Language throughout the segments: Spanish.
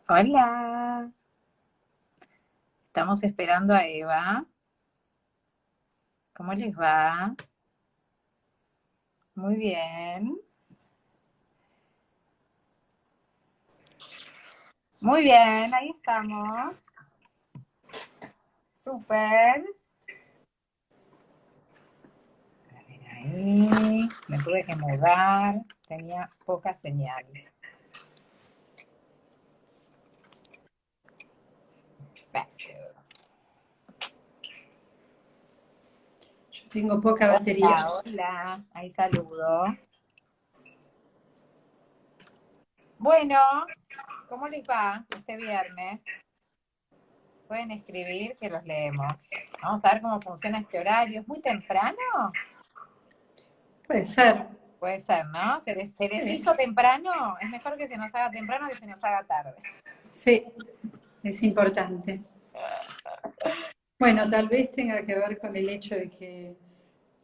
Hola, estamos esperando a Eva. ¿Cómo les va? Muy bien. Muy bien, ahí estamos. Súper. A ver, ahí. Me tuve que mudar. Tenía poca señal. Perfecto. Yo tengo poca batería. Hola, hola. Ahí saludo. Bueno, ¿cómo les va este viernes? Pueden escribir que los leemos. Vamos a ver cómo funciona este horario. ¿Es muy temprano? Puede ser. Puede ser, ¿no? ¿Se les Sí, hizo temprano? Es mejor que se nos haga temprano que se nos haga tarde. sí, es importante. Bueno, tal vez tenga que ver con el hecho de que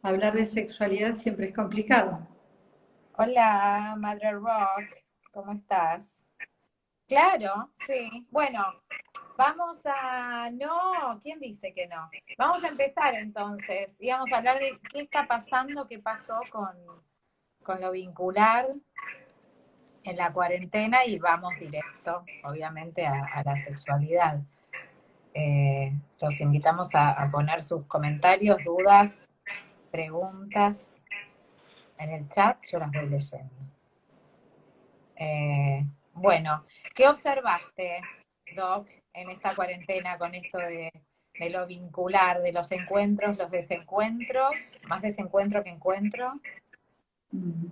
hablar de sexualidad siempre es complicado. Hola, Madre Rock, ¿cómo estás? Claro, sí. Bueno, vamos a... No, ¿quién dice que no? Vamos a empezar entonces y vamos a hablar de qué está pasando, qué pasó con lo vincular en la cuarentena y vamos directo, obviamente, a la sexualidad. Los invitamos a poner sus comentarios, dudas, preguntas en el chat, yo las voy leyendo. Bueno, ¿qué observaste, Doc, en esta cuarentena con esto de lo vincular, de los encuentros, los desencuentros, más desencuentro que encuentro? Mm.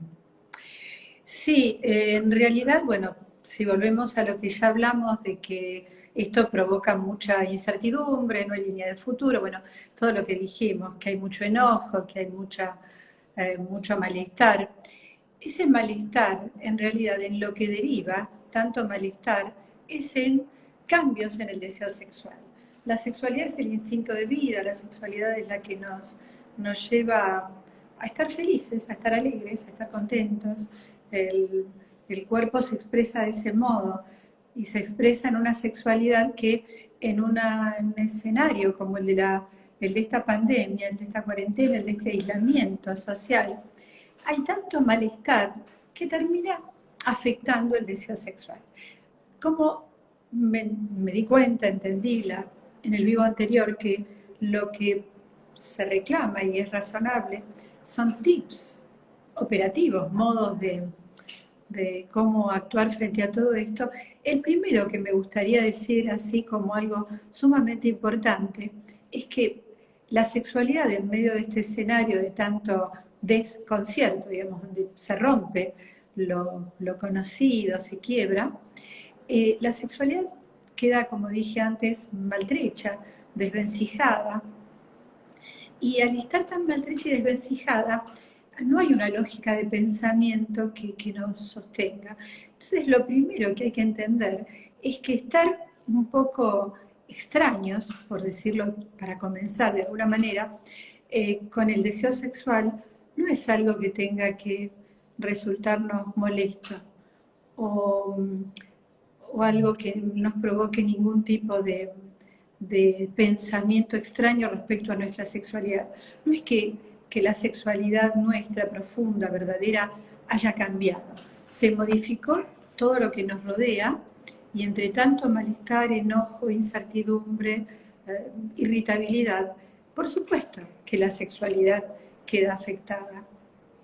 Sí, en realidad, bueno, si volvemos a lo que ya hablamos de que esto provoca mucha incertidumbre, no hay línea de futuro, bueno, todo lo que dijimos, que hay mucho enojo, que hay mucho malestar. Ese malestar, en realidad, en lo que deriva tanto malestar, es en cambios en el deseo sexual. La sexualidad es el instinto de vida, la sexualidad es la que nos lleva a estar felices, a estar alegres, a estar contentos. El, el cuerpo se expresa de ese modo y se expresa en una sexualidad que en un escenario como el de esta pandemia, el de esta cuarentena, el de este aislamiento social, hay tanto malestar que termina afectando el deseo sexual. Como me di cuenta, entendí en el vivo anterior que lo que se reclama y es razonable son tips operativos, modos de cómo actuar frente a todo esto. El primero que me gustaría decir, así como algo sumamente importante, es que la sexualidad en medio de este escenario de tanto desconcierto, digamos, donde se rompe lo conocido, se quiebra, la sexualidad queda, como dije antes, maltrecha, desvencijada, y al estar tan maltrecha y desvencijada, no hay una lógica de pensamiento que nos sostenga. Entonces, lo primero que hay que entender es que estar un poco extraños, por decirlo para comenzar de alguna manera, con el deseo sexual, no es algo que tenga que resultarnos molesto o, o algo que nos provoque ningún tipo de pensamiento extraño respecto a nuestra sexualidad. No es que la sexualidad nuestra, profunda, verdadera, haya cambiado. Se modificó todo lo que nos rodea y entre tanto malestar, enojo, incertidumbre, irritabilidad, por supuesto que la sexualidad queda afectada.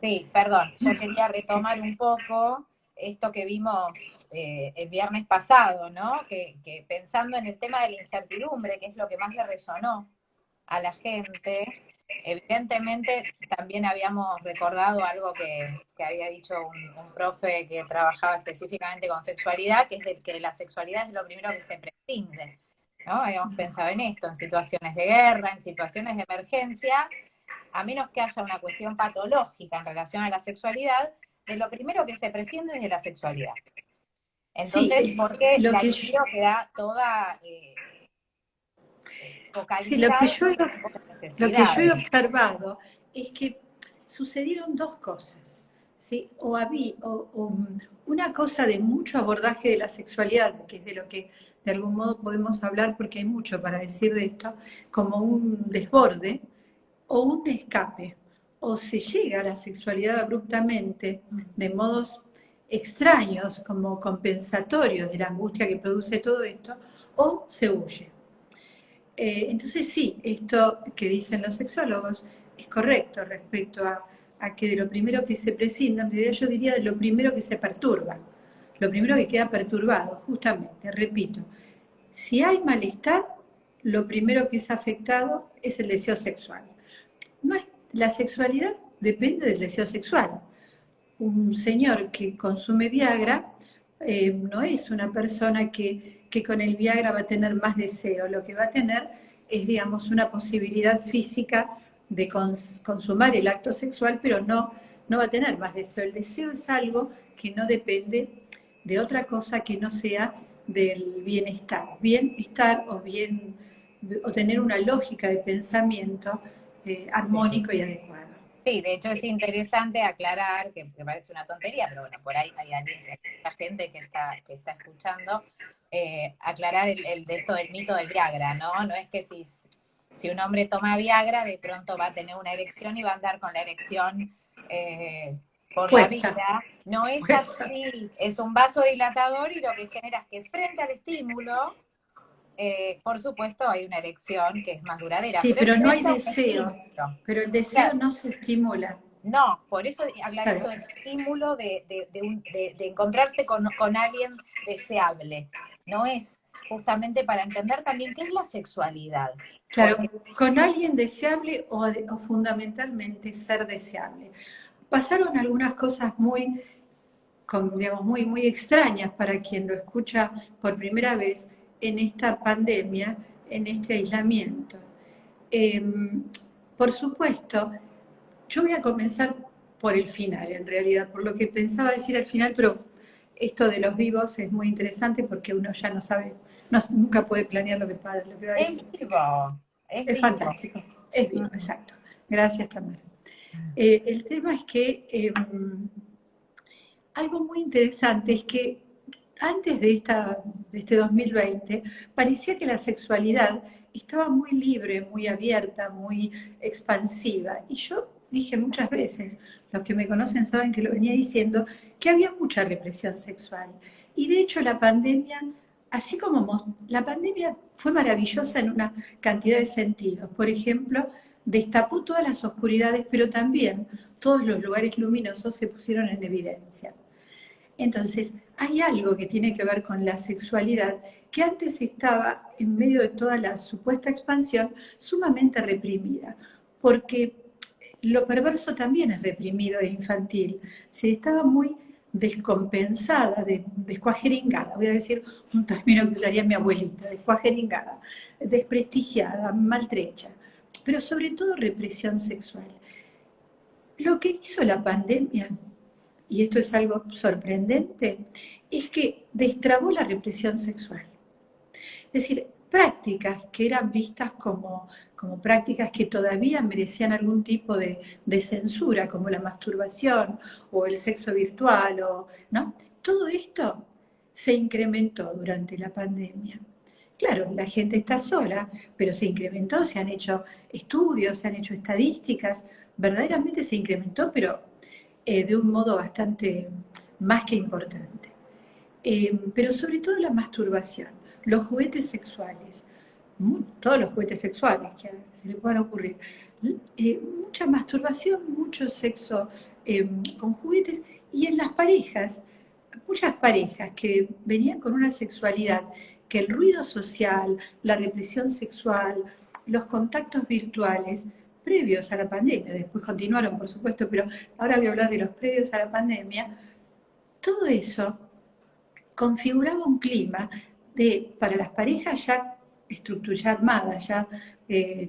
Sí, perdón, yo quería retomar un poco esto que vimos el viernes pasado, ¿no? Que pensando en el tema de la incertidumbre, que es lo que más le resonó a la gente, evidentemente también habíamos recordado algo que había dicho un profe que trabajaba específicamente con sexualidad, que es de que la sexualidad es lo primero que se prescinde, ¿no? Habíamos pensado en esto, en situaciones de guerra, en situaciones de emergencia, a menos que haya una cuestión patológica en relación a la sexualidad, de lo primero que se prescinde es de la sexualidad. Entonces, Sí, porque lo la que libido queda toda sí, lo que focalizada yo, en lo que yo he necesidades. observado es que sucedieron dos cosas. ¿sí? O una cosa de mucho abordaje de la sexualidad, que es de lo que de algún modo podemos hablar porque hay mucho para decir de esto, como un desborde o un escape. O se llega a la sexualidad abruptamente de modos extraños, como compensatorios de la angustia que produce todo esto, o se huye. Entonces sí, esto que dicen los sexólogos es correcto respecto a que de lo primero que se prescinda, en realidad yo diría de lo primero que se perturba, lo primero que queda perturbado, justamente, repito, si hay malestar, lo primero que es afectado es el deseo sexual. No es, la sexualidad depende del deseo sexual. Un señor que consume Viagra no es una persona que con el Viagra va a tener más deseo, lo que va a tener es, digamos, una posibilidad física de consumar el acto sexual, pero no va a tener más deseo. El deseo es algo que no depende de otra cosa que no sea del bienestar o tener una lógica de pensamiento armónico y adecuado. Sí, de hecho es interesante aclarar, que parece una tontería, pero bueno, por ahí hay alguien, mucha gente que está escuchando, aclarar de esto del mito del Viagra, ¿no? No es que si un hombre toma Viagra, de pronto va a tener una erección y va a andar con la erección por la Puesta, vida. No es puesta. así, es un vasodilatador y lo que genera es que frente al estímulo, por supuesto, hay una erección que es más duradera, Sí, pero es pero no hay frente a un deseo. estímulo. Pero el deseo Claro, no se estimula. no, por eso aclaré esto Claro, del estímulo de encontrarse con alguien deseable. No es justamente para entender también qué es la sexualidad. claro, Porque con alguien deseable o fundamentalmente ser deseable. Pasaron algunas cosas digamos, muy extrañas para quien lo escucha por primera vez en esta pandemia, en este aislamiento. Eh, por supuesto, yo voy a comenzar por el final, en realidad, por lo que pensaba decir al final, pero esto de los vivos es muy interesante porque uno ya no sabe, nunca puede planear lo que va a es decir. vivo, es Es vivo. fantástico, es vivo, Mm. exacto. Gracias, Tamara. El tema es que algo muy interesante es que antes de este 2020 parecía que la sexualidad estaba muy libre, muy abierta, muy expansiva. Y yo dije muchas veces, los que me conocen saben que lo venía diciendo, que había mucha represión sexual. Y de hecho la pandemia, así como la pandemia fue maravillosa en una cantidad de sentidos. Por ejemplo, destapó todas las oscuridades, pero también todos los lugares luminosos se pusieron en evidencia. Entonces, hay algo que tiene que ver con la sexualidad que antes estaba, en medio de toda la supuesta expansión, sumamente reprimida, porque lo perverso también es reprimido e infantil. Se estaba muy descompensada, descuajeringada, voy a decir un término que usaría mi abuelita, descuajeringada, desprestigiada, maltrecha, pero sobre todo represión sexual. Lo que hizo la pandemia, y esto es algo sorprendente, es que destrabó la represión sexual. Es decir, prácticas que eran vistas como prácticas que todavía merecían algún tipo de censura, como la masturbación o el sexo virtual, ¿no? Todo esto se incrementó durante la pandemia. Claro, la gente está sola, pero se incrementó, se han hecho estudios, se han hecho estadísticas, verdaderamente se incrementó, pero de un modo bastante más que importante. Pero sobre todo la masturbación, los juguetes sexuales, todos los juguetes sexuales que se le puedan ocurrir, mucha masturbación, mucho sexo con juguetes y en las parejas, muchas parejas que venían con una sexualidad que el ruido social, la represión sexual, los contactos virtuales previos a la pandemia, después continuaron por supuesto, pero ahora voy a hablar de los previos a la pandemia, todo eso configuraba un clima para las parejas ya estructuradas, armadas, ya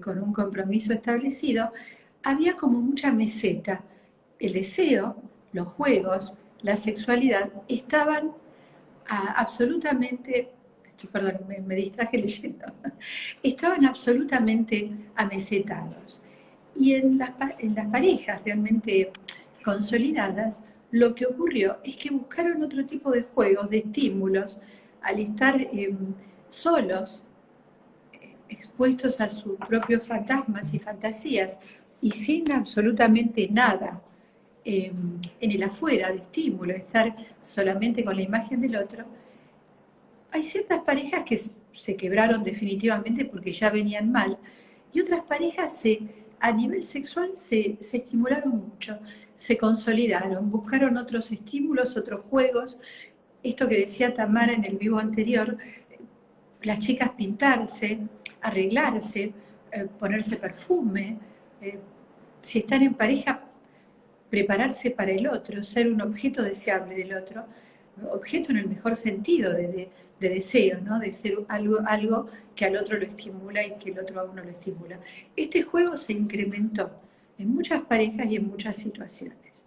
con un compromiso establecido, había como mucha meseta. El deseo, los juegos, la sexualidad estaban absolutamente, perdón, me distraje leyendo, estaban absolutamente amesetados. Y en las parejas realmente consolidadas lo que ocurrió es que buscaron otro tipo de juegos, de estímulos, al estar solos, expuestos a sus propios fantasmas y fantasías, y sin absolutamente nada en el afuera de estímulo, estar solamente con la imagen del otro. Hay ciertas parejas que se quebraron definitivamente porque ya venían mal, y otras parejas a nivel sexual se estimularon mucho, se consolidaron, buscaron otros estímulos, otros juegos. Esto que decía Tamara en el vivo anterior, las chicas pintarse, arreglarse, ponerse perfume, eh, si están en pareja, prepararse para el otro, ser un objeto deseable del otro, objeto en el mejor sentido de deseo, ¿no? De ser algo que al otro lo estimula y que el otro a uno lo estimula. Este juego se incrementó en muchas parejas y en muchas situaciones.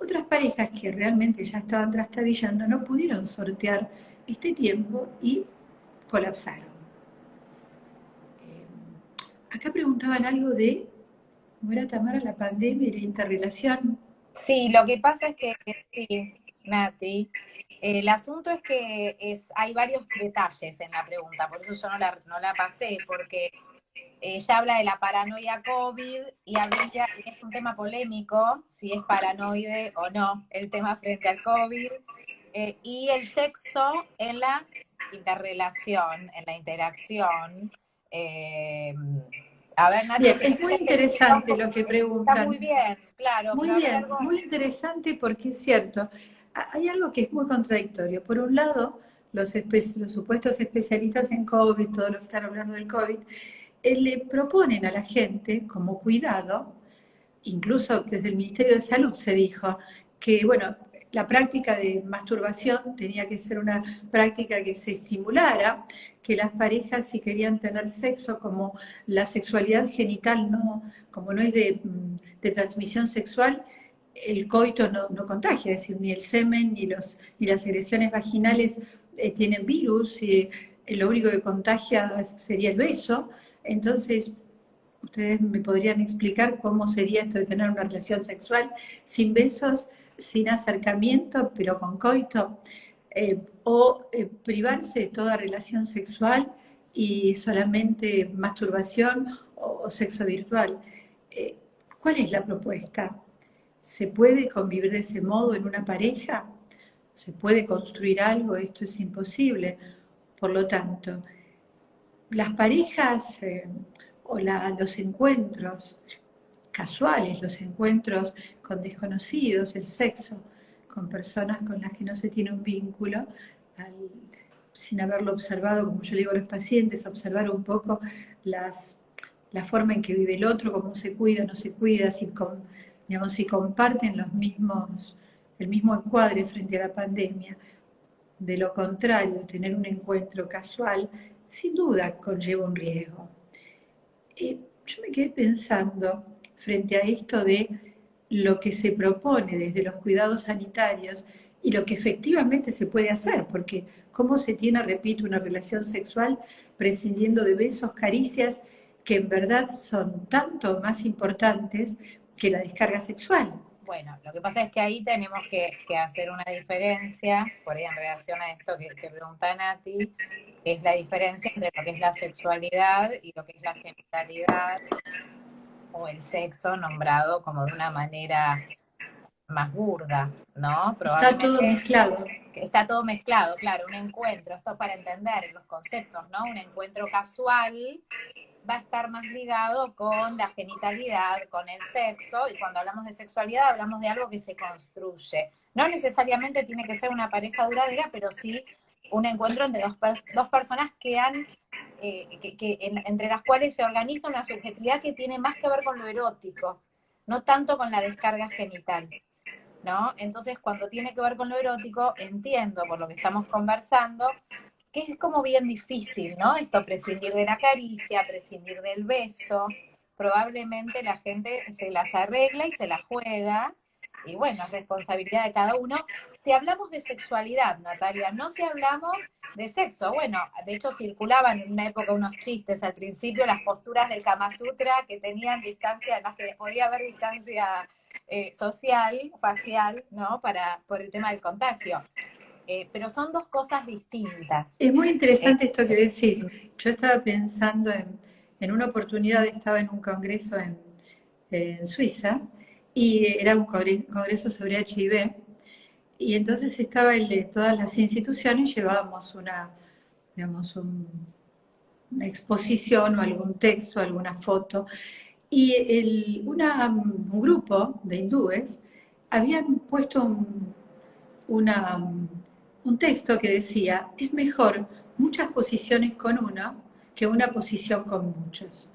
Otras parejas que realmente ya estaban trastabillando no pudieron sortear este tiempo y colapsaron. Acá preguntaban algo de, ¿cómo era, Tamara, la pandemia y la interrelación? Sí, lo que pasa es que, sí, Nati, el asunto es que hay varios detalles en la pregunta, por eso yo no la pasé, porque ella habla de la paranoia COVID y es un tema polémico, si es paranoide o no el tema frente al COVID, y el sexo en la interrelación, en la interacción. eh, a ver, Nati, Bien, si me es muy especifica un interesante poco, lo que está muy preguntan. bien, claro, Muy pero a ver bien, algo. muy interesante porque es cierto. Hay algo que es muy contradictorio. Por un lado, los supuestos especialistas en COVID, todos los que están hablando del COVID, le proponen a la gente como cuidado, incluso desde el Ministerio de Salud se dijo que, bueno, la práctica de masturbación tenía que ser una práctica que se estimulara, que las parejas si querían tener sexo, como la sexualidad genital como no es de transmisión sexual, el coito no contagia, es decir, ni el semen ni las secreciones vaginales tienen virus, lo único que contagia sería el beso. Entonces, ustedes me podrían explicar cómo sería esto de tener una relación sexual sin besos, sin acercamiento, pero con coito, privarse de toda relación sexual y solamente masturbación o sexo virtual. Eh, ¿Cuál es la propuesta? ¿Se puede convivir de ese modo en una pareja? ¿Se puede construir algo? Esto es imposible. Por lo tanto, las parejas los encuentros casuales, los encuentros con desconocidos, el sexo con personas con las que no se tiene un vínculo, al- sin haberlo observado, como yo le digo a los pacientes, observar un poco las, la forma en que vive el otro, cómo se cuida, no se cuida, digamos, si comparten el mismo encuadre frente a la pandemia. De lo contrario, tener un encuentro casual sin duda conlleva un riesgo. Yo me quedé pensando frente a esto de lo que se propone desde los cuidados sanitarios y lo que efectivamente se puede hacer, porque cómo se tiene, repito, una relación sexual prescindiendo de besos, caricias, que en verdad son tanto más importantes que la descarga sexual. Bueno, lo que pasa es que ahí tenemos que hacer una diferencia, por ahí en relación a esto que pregunta Nati, que es la diferencia entre lo que es la sexualidad y lo que es la genitalidad o el sexo nombrado como de una manera más burda, ¿no? Está todo Probablemente mezclado. que está todo mezclado, claro, un encuentro, esto para entender los conceptos, ¿no? Un encuentro casual va a estar más ligado con la genitalidad, con el sexo, y cuando hablamos de sexualidad hablamos de algo que se construye. No necesariamente tiene que ser una pareja duradera, pero sí un encuentro entre dos personas entre las cuales se organiza una subjetividad que tiene más que ver con lo erótico, no tanto con la descarga genital, ¿no? Entonces, cuando tiene que ver con lo erótico, entiendo por lo que estamos conversando, que es como bien difícil, ¿no? Esto, prescindir de la caricia, prescindir del beso, probablemente la gente se las arregla y se las juega, y bueno, es responsabilidad de cada uno. Si hablamos de sexualidad, Natalia, no si hablamos de sexo, bueno, de hecho circulaban en una época unos chistes al principio, las posturas del Kama Sutra que tenían distancia, además que podía haber distancia social, facial, ¿no? Por el tema del contagio. Pero son dos cosas distintas. Es muy interesante esto que decís. Yo estaba pensando en una oportunidad, estaba en un congreso en Suiza, y era un congreso sobre HIV, y entonces estaba todas las instituciones, llevábamos digamos, una exposición o algún texto, alguna foto, y un grupo de hindúes habían puesto una, un texto que decía, es mejor muchas posiciones con uno que una posición con muchos.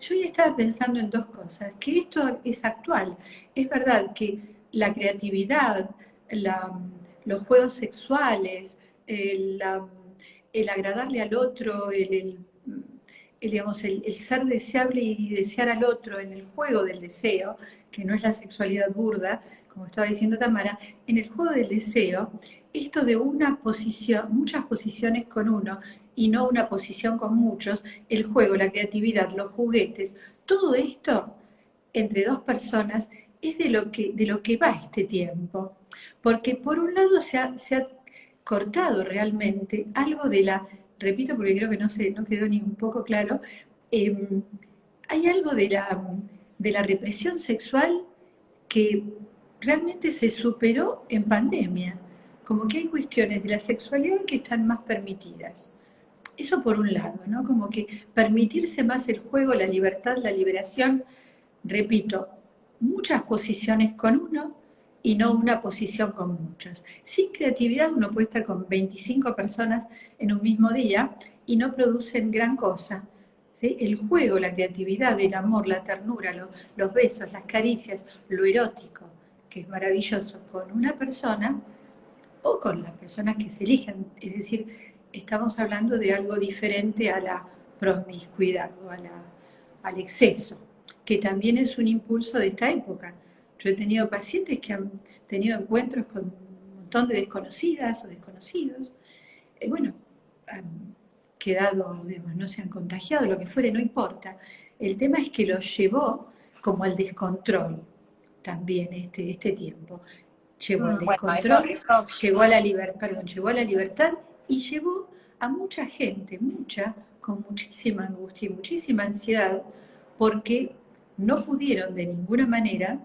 Yo ya estaba pensando en dos cosas, que esto es actual. Es verdad que la creatividad, los juegos sexuales, el agradarle al otro, digamos, el ser deseable y desear al otro en el juego del deseo, que no es la sexualidad burda, como estaba diciendo Tamara, en el juego del deseo, esto de una posición, muchas posiciones con uno y no una posición con muchos, el juego, la creatividad, los juguetes, todo esto entre dos personas es de lo que va este tiempo. Porque por un lado se ha cortado realmente algo de repito porque creo que no quedó ni un poco claro, hay algo de la represión sexual que realmente se superó en pandemia. Como que hay cuestiones de la sexualidad que están más permitidas. Eso por un lado, ¿no? Como que permitirse más el juego, la libertad, la liberación, repito, muchas posiciones con uno y no una posición con muchos. Sin creatividad uno puede estar con 25 personas en un mismo día y no producen gran cosa. ¿Sí? El juego, la creatividad, el amor, la ternura, los besos, las caricias, lo erótico, que es maravilloso con una persona o con las personas que se eligen. Es decir, estamos hablando de algo diferente a la promiscuidad o al exceso, que también es un impulso de esta época. Yo he tenido pacientes que han tenido encuentros con un montón de desconocidas o desconocidos. Bueno, han quedado, digamos, no se han contagiado, lo que fuere, no importa. El tema es que los llevó como al descontrol también este tiempo. Llevó al Bueno, descontrol, eso, llegó a la llegó a la libertad y llevó a mucha gente, mucha, con muchísima angustia y muchísima ansiedad, porque no pudieron de ninguna manera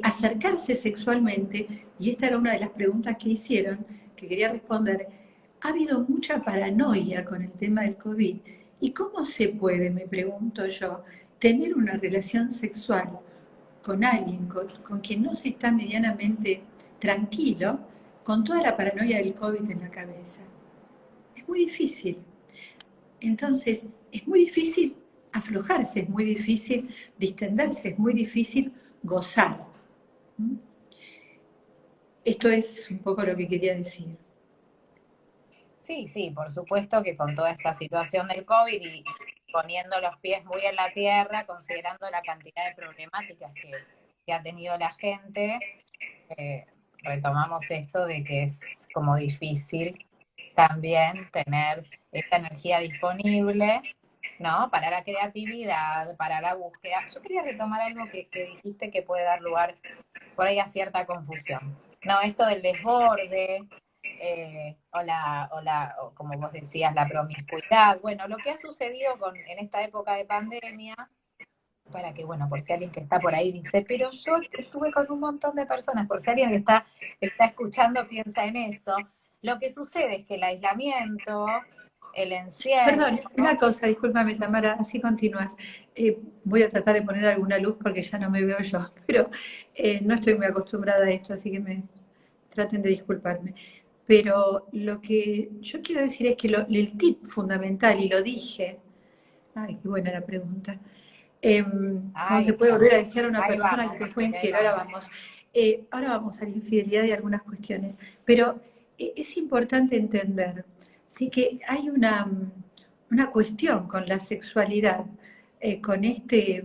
acercarse sexualmente, y esta era una de las preguntas que hicieron, que quería responder. Ha habido mucha paranoia con el tema del COVID. ¿Y cómo se puede, me pregunto yo, tener una relación sexual con alguien con quien no se está medianamente tranquilo, con toda la paranoia del COVID en la cabeza? Es muy difícil. Entonces, es muy difícil aflojarse, es muy difícil distenderse, es muy difícil gozar. Esto es un poco lo que quería decir. sí, sí, por supuesto que con toda esta situación del COVID y poniendo los pies muy en la tierra, considerando la cantidad de problemáticas que ha tenido la gente, retomamos esto de que es como difícil también tener esta energía disponible, ¿no? Para la creatividad, para la búsqueda. Yo quería retomar algo que dijiste que puede dar lugar por ahí a cierta confusión. No, esto del desborde, o como vos decías, la promiscuidad. Bueno, lo que ha sucedido en esta época de pandemia, para que, bueno, por si alguien que está por ahí dice, pero yo estuve con un montón de personas, por si alguien que está escuchando piensa en eso, lo que sucede es que el aislamiento, el encierro. Perdón, una cosa, discúlpame Tamara, así continúas. Voy a tratar de poner alguna luz porque ya no me veo yo, pero no estoy muy acostumbrada a esto, así que traten de disculparme. Pero lo que yo quiero decir es que el tip fundamental, y lo dije, ay, qué buena la pregunta, ¿cómo Ahí se puede está, volver a desear a una ahí persona vamos, que te fue ahí infiel? vamos. Ahora vamos a la infidelidad y algunas cuestiones, pero es importante entender, ¿sí? Que hay una cuestión con la sexualidad, con este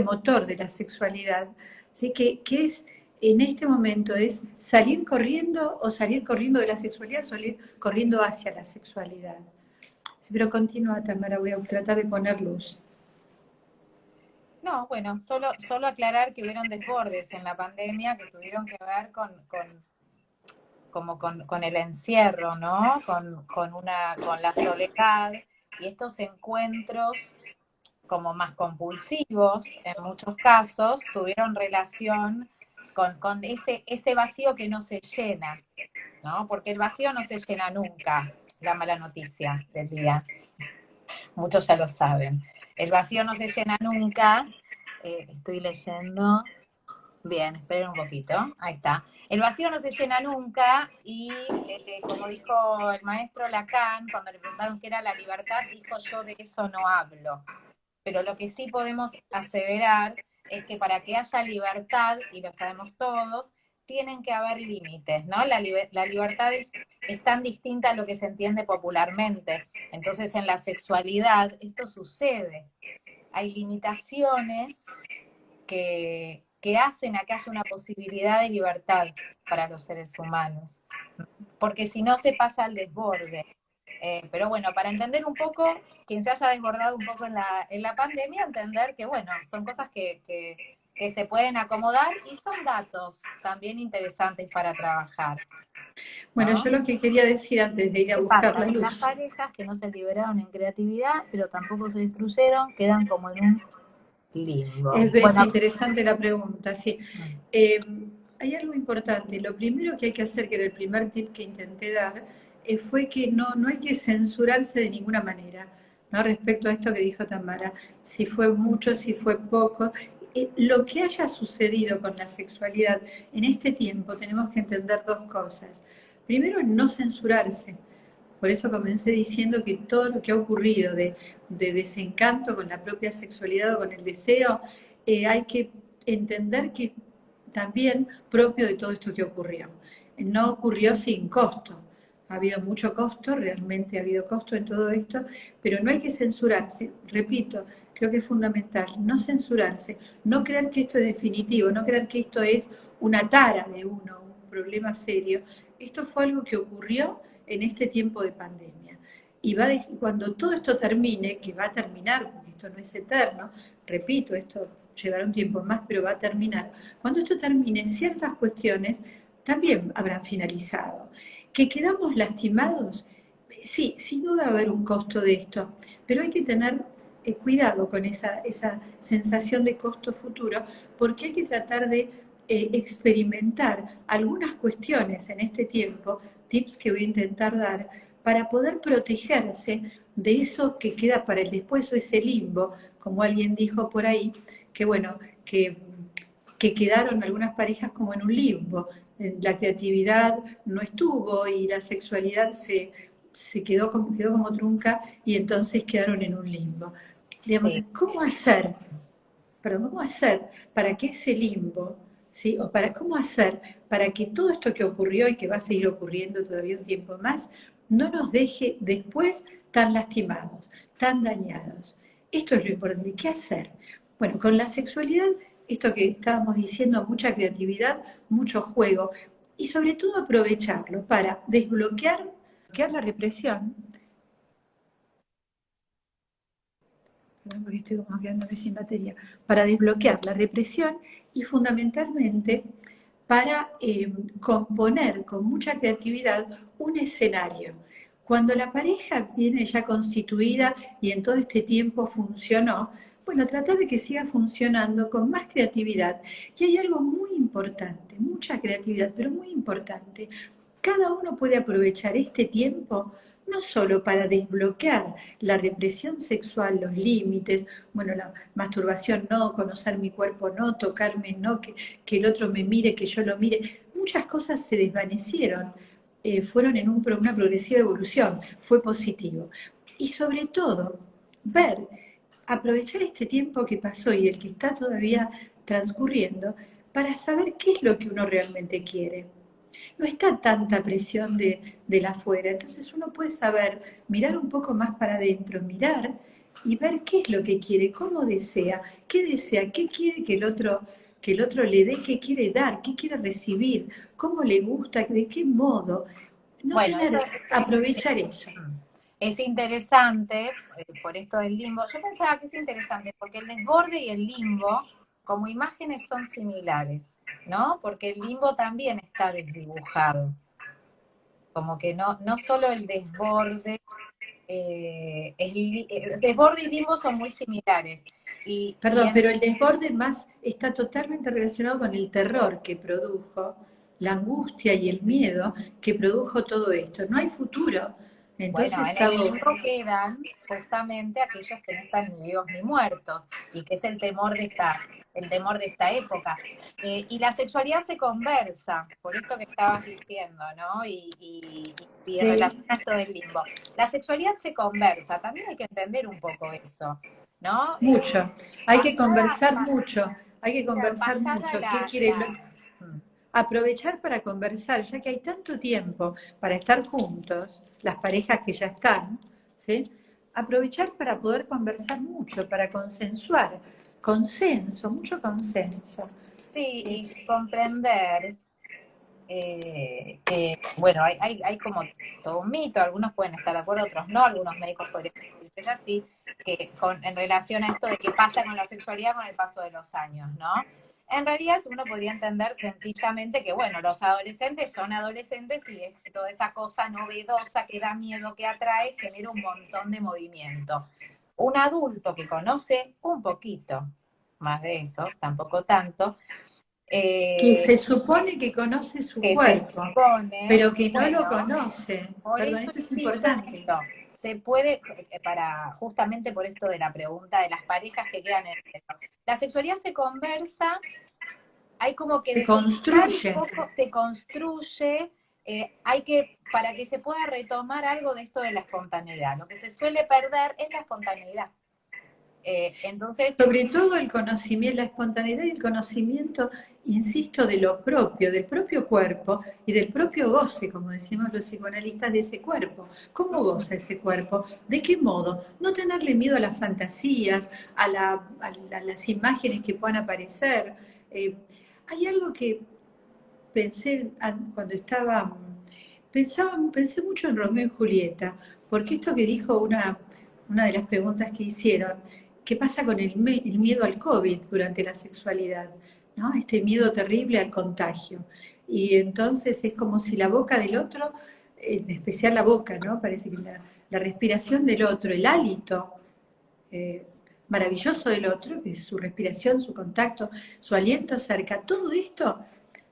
motor de la sexualidad, ¿sí? Que es, en este momento, es salir corriendo o salir corriendo de la sexualidad, salir corriendo hacia la sexualidad. Sí, pero continúa, Tamara, voy a tratar de poner luz. No, bueno, solo aclarar que hubieron desbordes en la pandemia que tuvieron que ver con el encierro, ¿no? Con la soledad y estos encuentros como más compulsivos, en muchos casos, tuvieron relación con ese vacío que no se llena, ¿no? Porque el vacío no se llena nunca, la mala noticia del día. Muchos ya lo saben. El vacío no se llena nunca. Estoy leyendo. Bien, esperen un poquito. Ahí está. El vacío no se llena nunca y, como dijo el maestro Lacan, cuando le preguntaron qué era la libertad, dijo: yo de eso no hablo. Pero lo que sí podemos aseverar es que para que haya libertad, y lo sabemos todos, tienen que haber límites, ¿no? La libertad es tan distinta a lo que se entiende popularmente. Entonces, en la sexualidad esto sucede. Hay limitaciones que hacen a que haya una posibilidad de libertad para los seres humanos, porque si no se pasa al desborde. Pero bueno, para entender un poco, quien se haya desbordado un poco en la pandemia, entender que, bueno, son cosas que se pueden acomodar y son datos también interesantes para trabajar, Bueno, ¿no? yo lo que quería decir antes de ir a ¿Qué buscar pasa? la Que las luz, parejas que no se liberaron en creatividad, pero tampoco se destruyeron, quedan como en un limbo. es Bueno, interesante la pregunta, sí. Eh, Hay algo importante. Lo primero que hay que hacer, que era el primer tip que intenté dar, fue que no hay que censurarse de ninguna manera, ¿no? Respecto a esto que dijo Tamara, si fue mucho, si fue poco. Lo que haya sucedido con la sexualidad en este tiempo, tenemos que entender dos cosas. Primero, no censurarse. Por eso comencé diciendo que todo lo que ha ocurrido de desencanto con la propia sexualidad o con el deseo, hay que entender que también propio de todo esto que ocurrió. No ocurrió sin costo. Ha habido mucho costo, realmente ha habido costo en todo esto, pero no hay que censurarse. Repito, creo que es fundamental no censurarse, no creer que esto es definitivo, no creer que esto es una tara de uno, un problema serio. Esto fue algo que ocurrió en este tiempo de pandemia. Y cuando todo esto termine, que va a terminar, porque esto no es eterno, repito, esto llevará un tiempo más, pero va a terminar. Cuando esto termine, ciertas cuestiones también habrán finalizado. ¿Que quedamos lastimados? Sí, sin duda va a haber un costo de esto, pero hay que tener cuidado con esa sensación de costo futuro, porque hay que tratar de experimentar algunas cuestiones en este tiempo, tips que voy a intentar dar, para poder protegerse de eso que queda para el después o ese limbo, como alguien dijo por ahí, que bueno, que quedaron algunas parejas como en un limbo. La creatividad no estuvo y la sexualidad se quedó como trunca y entonces quedaron en un limbo. Digamos, sí. ¿cómo hacer? Perdón, ¿cómo hacer para que ese limbo, ¿sí? O para cómo hacer para que todo esto que ocurrió y que va a seguir ocurriendo todavía un tiempo más, no nos deje después tan lastimados, tan dañados? Esto es lo importante. ¿Qué hacer? Bueno, con la sexualidad, esto que estábamos diciendo, mucha creatividad, mucho juego, y sobre todo aprovecharlo para desbloquear la represión, porque estoy como quedándome sin batería, para desbloquear la represión y fundamentalmente para componer con mucha creatividad un escenario. Cuando la pareja viene ya constituida y en todo este tiempo funcionó, bueno, tratar de que siga funcionando con más creatividad. Y hay algo muy importante, mucha creatividad, pero muy importante. Cada uno puede aprovechar este tiempo no solo para desbloquear la represión sexual, los límites, bueno, la masturbación no, conocer mi cuerpo no, tocarme no, que el otro me mire, que yo lo mire. Muchas cosas se desvanecieron, fueron en una progresiva evolución, fue positivo. Y sobre todo, aprovechar este tiempo que pasó y el que está todavía transcurriendo para saber qué es lo que uno realmente quiere. No está tanta presión de la afuera, entonces uno puede saber, mirar un poco más para adentro, mirar y ver qué es lo que quiere, cómo desea, qué quiere que el otro le dé, qué quiere dar, qué quiere recibir, cómo le gusta, de qué modo. No Bueno, tener, aprovechar eso. Es interesante, por esto del limbo, yo pensaba que es interesante porque el desborde y el limbo como imágenes son similares, ¿no? Porque el limbo también está desdibujado, como que no solo el desborde, el desborde y limbo son muy similares. Y Perdón, en pero el desborde más está totalmente relacionado con el terror que produjo, la angustia y el miedo que produjo todo esto. No hay futuro. Bueno, en Entonces, el limbo quedan justamente aquellos que no están ni vivos ni muertos, y que es el temor de esta época. Y la sexualidad se conversa, por esto que estabas diciendo, ¿no? Y en sí, relación a esto del limbo. La sexualidad se conversa, también hay que entender un poco eso, ¿no? mucho. Hay que Pasada, conversar mucho. Hay que claro, conversar pasada mucho. ¿Qué quiere? mm, Aprovechar para conversar, ya que hay tanto tiempo para estar juntos, las parejas que ya están, ¿sí? Aprovechar para poder conversar mucho, para consensuar, consenso, mucho consenso. sí, Eh, y comprender que, bueno, hay como todo un mito, algunos pueden estar de acuerdo, otros no, algunos médicos podrían decir que es así, que en relación a esto de qué pasa con la sexualidad con el paso de los años, ¿no? En realidad uno podría entender sencillamente que, bueno, los adolescentes son adolescentes y toda esa cosa novedosa que da miedo, que atrae, genera un montón de movimiento. Un adulto que conoce un poquito más de eso, tampoco tanto, que eh, se supone que conoce su que se cuerpo, supone, pero que no lo bueno, conoce. por Perdón, eso esto es insisto en importante. esto, se puede, justamente por esto de la pregunta de las parejas que quedan en el medio. La sexualidad se conversa, hay como que Se desestimar un construye. poco, se construye, hay que, para que se pueda retomar algo de esto de la espontaneidad. Lo que se suele perder es la espontaneidad. Entonces, Sobre todo el conocimiento, la espontaneidad y el conocimiento, insisto, de lo propio, del propio cuerpo y del propio goce, como decimos los psicoanalistas, de ese cuerpo. ¿Cómo goza ese cuerpo? ¿De qué modo? No tenerle miedo a las fantasías, a las imágenes que puedan aparecer. Eh, Hay algo que pensé cuando estaba, pensé mucho en Romeo y Julieta, porque esto que dijo una de las preguntas que hicieron, ¿qué pasa con el miedo al COVID durante la sexualidad? ¿No? Este miedo terrible al contagio. Y entonces es como si la boca del otro, en especial la boca, ¿no? Parece que la respiración del otro, el hálito eh, maravilloso del otro, que es su respiración, su contacto, su aliento cerca, todo esto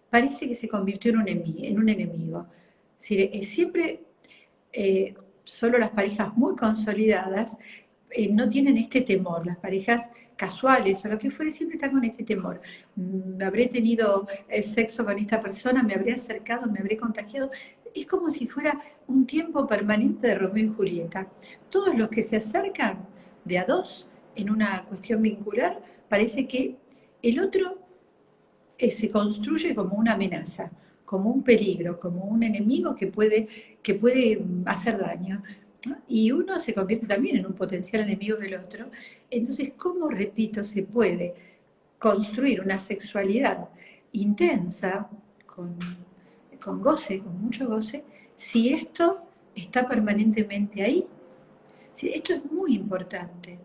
parece que se convirtió en un enemigo. Es decir, siempre eh, solo las parejas muy consolidadas no tienen este temor, las parejas casuales o lo que fuere siempre están con este temor. Habré tenido sexo con esta persona, me habré acercado, me habré contagiado. Es como si fuera un tiempo permanente de Romeo y Julieta. Todos los que se acercan de a dos en una cuestión vincular, parece que el otro se construye como una amenaza, como un peligro, como un enemigo que puede hacer daño. ¿No? Y uno se convierte también en un potencial enemigo del otro. Entonces, ¿cómo, repito, se puede construir una sexualidad intensa, con, con goce, con mucho goce, si esto está permanentemente ahí? Si esto es muy importante.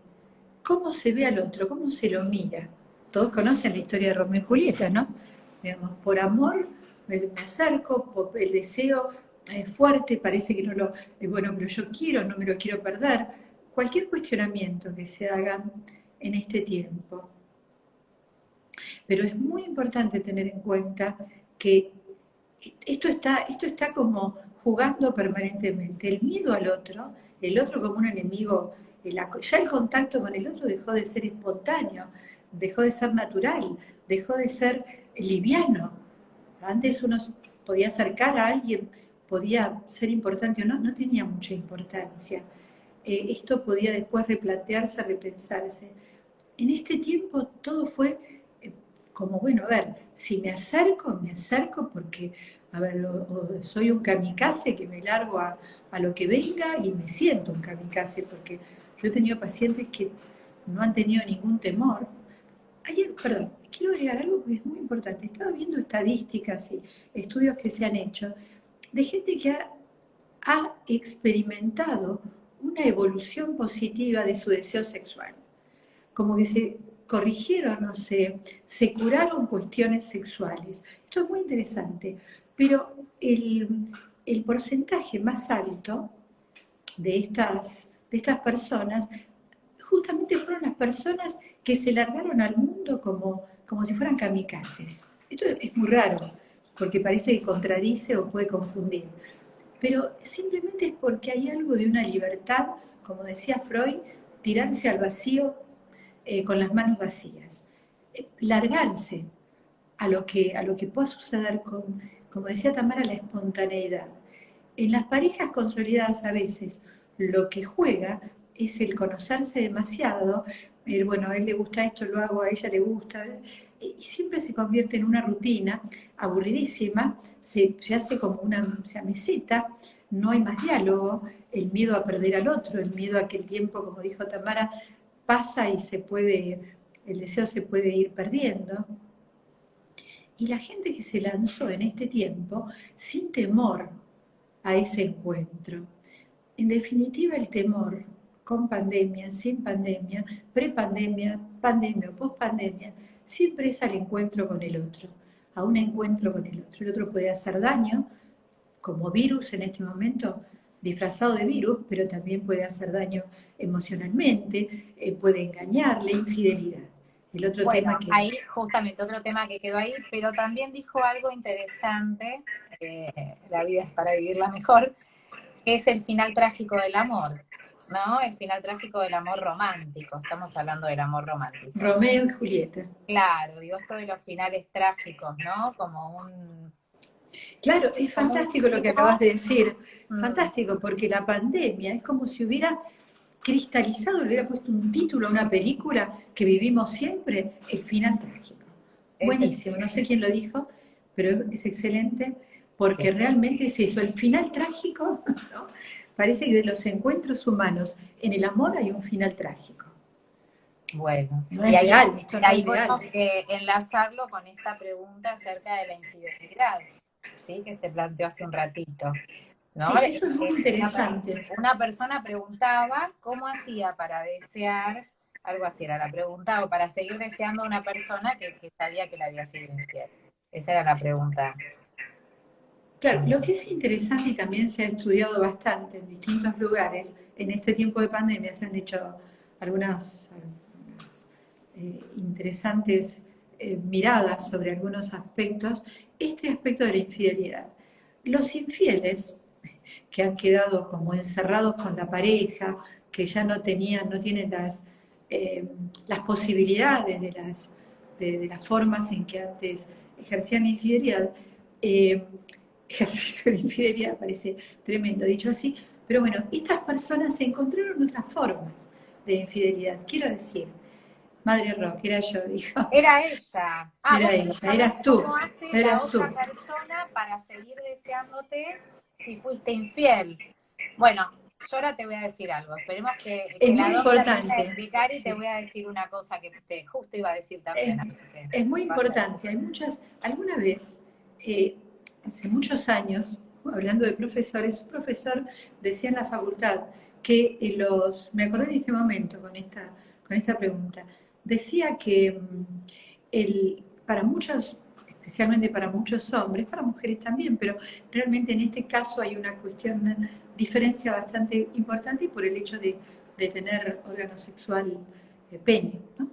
¿Cómo se ve al otro? ¿Cómo se lo mira? Todos conocen la historia de Romeo y Julieta, ¿no? Digamos, por amor me acerco, por el deseo es fuerte, parece que no lo, bueno, pero yo quiero, no me lo quiero perder. Cualquier cuestionamiento que se haga en este tiempo. Pero es muy importante tener en cuenta que esto está como jugando permanentemente. El miedo al otro, el otro como un enemigo, ya el contacto con el otro dejó de ser espontáneo, dejó de ser natural, dejó de ser liviano. Antes uno podía acercar a alguien, podía ser importante o no, no tenía mucha importancia. Esto podía después replantearse, repensarse. En este tiempo todo fue como, bueno, a ver, si me acerco porque, a ver, soy un kamikaze que me largo a lo que venga y me siento un kamikaze, porque yo he tenido pacientes que no han tenido ningún temor. Ayer, perdón, quiero agregar algo que es muy importante. Estaba viendo estadísticas y estudios que se han hecho de gente que ha experimentado una evolución positiva de su deseo sexual. Como que se corrigieron o se curaron cuestiones sexuales. Esto es muy interesante, pero el porcentaje más alto de estas personas justamente fueron las personas que se largaron al mundo como si fueran kamikazes. Esto es muy raro, porque parece que contradice o puede confundir. Pero simplemente es porque hay algo de una libertad, como decía Freud, tirarse al vacío con las manos vacías. Largarse a lo que pueda suceder con, como decía Tamara, la espontaneidad. En las parejas consolidadas a veces lo que juega es el conocerse demasiado, el, bueno, a él le gusta esto, lo hago, a ella le gusta, y siempre se convierte en una rutina aburridísima, se hace como una meseta, no hay más diálogo, el miedo a perder al otro, el miedo a que el tiempo, como dijo Tamara, pasa y el deseo se puede ir perdiendo. Y la gente que se lanzó en este tiempo sin temor a ese encuentro. En definitiva, el temor, con pandemia, sin pandemia, prepandemia, pandemia o pospandemia, siempre es al encuentro con el otro, a un encuentro con el otro. El otro puede hacer daño, como virus en este momento, disfrazado de virus, pero también puede hacer daño emocionalmente, puede engañar, la infidelidad. El otro Bueno, tema que... ahí justamente otro tema que quedó ahí, pero también dijo algo interesante, la vida es para vivirla mejor, que es el final trágico del amor, ¿no? El final trágico del amor romántico, estamos hablando del amor romántico. Romeo y Julieta. Claro, digo esto de los finales trágicos, ¿no? Claro, es como un fantástico lo que ciclo. acabas de decir, fantástico, porque la pandemia es como si hubiera cristalizado, le hubiera puesto un título a una película que vivimos siempre, el final trágico. Buenísimo, no sé quién lo dijo, pero es excelente, porque realmente es eso, el final trágico, ¿no? Parece que de los encuentros humanos en el amor hay un final trágico. Bueno, No es real, esto no ahí es real. podemos enlazarlo con esta pregunta acerca de la infidelidad, ¿sí? Que se planteó hace un ratito, ¿no? Sí, eso es muy interesante. Una persona preguntaba cómo hacía para desear, algo así era la pregunta, o para seguir deseando a una persona que sabía que le había sido infiel. Esa era la pregunta. Claro, lo que es interesante y también se ha estudiado bastante en distintos lugares, en este tiempo de pandemia se han hecho algunas interesantes miradas sobre algunos aspectos, este aspecto de la infidelidad. Los infieles que han quedado como encerrados con la pareja, que ya no tienen las posibilidades de las formas en que antes ejercían la infidelidad, ejercicio de la infidelidad parece tremendo dicho así, pero bueno, estas personas encontraron otras formas de infidelidad. Quiero decir, Madre Rock, era yo, dijo. Era ella. Era Vos querés ella, saber eras tú, cómo hace la eras tú. otra persona para seguir deseándote si fuiste infiel. Bueno, yo ahora te voy a decir algo. Esperemos Es que la muy doc termine de importante. explicar y Sí. te voy a decir una cosa que te justo iba a decir también. Es muy importante. Hay alguna vez, hace muchos años, hablando de profesores, un profesor decía en la facultad que me acordé en este momento con esta pregunta, decía que para muchos, especialmente para muchos hombres, para mujeres también, pero realmente en este caso hay una cuestión, una diferencia bastante importante por el hecho de tener órgano sexual pene, ¿no?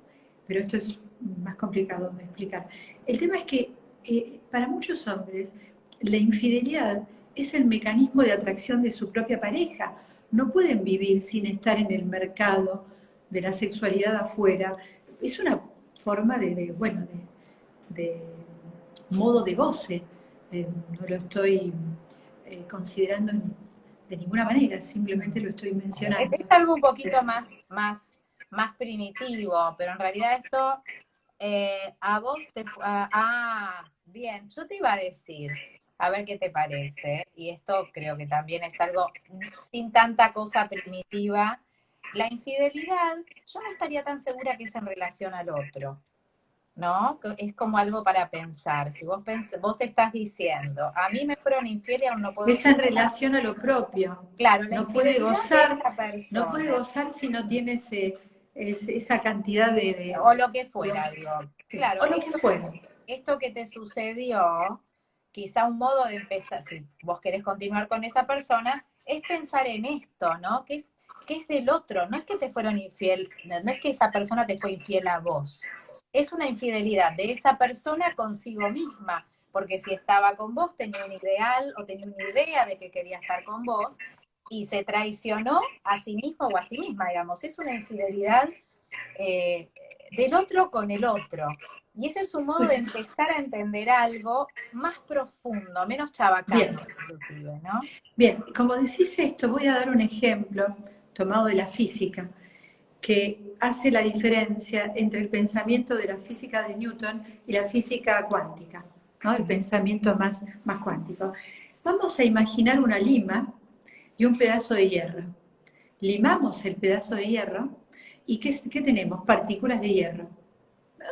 Pero esto es más complicado de explicar. El tema es que para muchos hombres la infidelidad es el mecanismo de atracción de su propia pareja. No pueden vivir sin estar en el mercado de la sexualidad afuera. Es una forma de modo de goce. No lo estoy considerando de ninguna manera, simplemente lo estoy mencionando. Es algo un poquito más primitivo, pero en realidad esto a vos bien, yo te iba a decir, a ver qué te parece, y esto creo que también es algo sin tanta cosa primitiva. La infidelidad, yo no estaría tan segura que es en relación al otro. ¿no? Es como algo para pensar. Si vos estás diciendo, a mí me fueron infiel y aún no puedo Es en superar. relación a lo propio. Claro, la No puede infidelidad de gozar, esa no puede persona, gozar si no tiene esa cantidad o lo que de- fuera, digo. sí, Claro, o lo que fuera. esto que te sucedió, quizá un modo de empezar, si vos querés continuar con esa persona, es pensar en esto, ¿no? Que es del otro, no es que te fueron infiel, no es que esa persona te fue infiel a vos, es una infidelidad de esa persona consigo misma, porque si estaba con vos tenía un ideal o tenía una idea de que quería estar con vos y se traicionó a sí mismo o a sí misma, digamos, es una infidelidad eh, del otro con el otro. Y ese es un modo de Bueno, empezar a entender algo más profundo, menos chabacano, bien, inclusive, ¿no? bien. Como decís esto, voy a dar un ejemplo tomado de la física, que hace la diferencia entre el pensamiento de la física de Newton y la física cuántica, ¿no? El pensamiento más cuántico. Vamos a imaginar una lima y un pedazo de hierro. Limamos el pedazo de hierro y ¿qué tenemos? Partículas de hierro.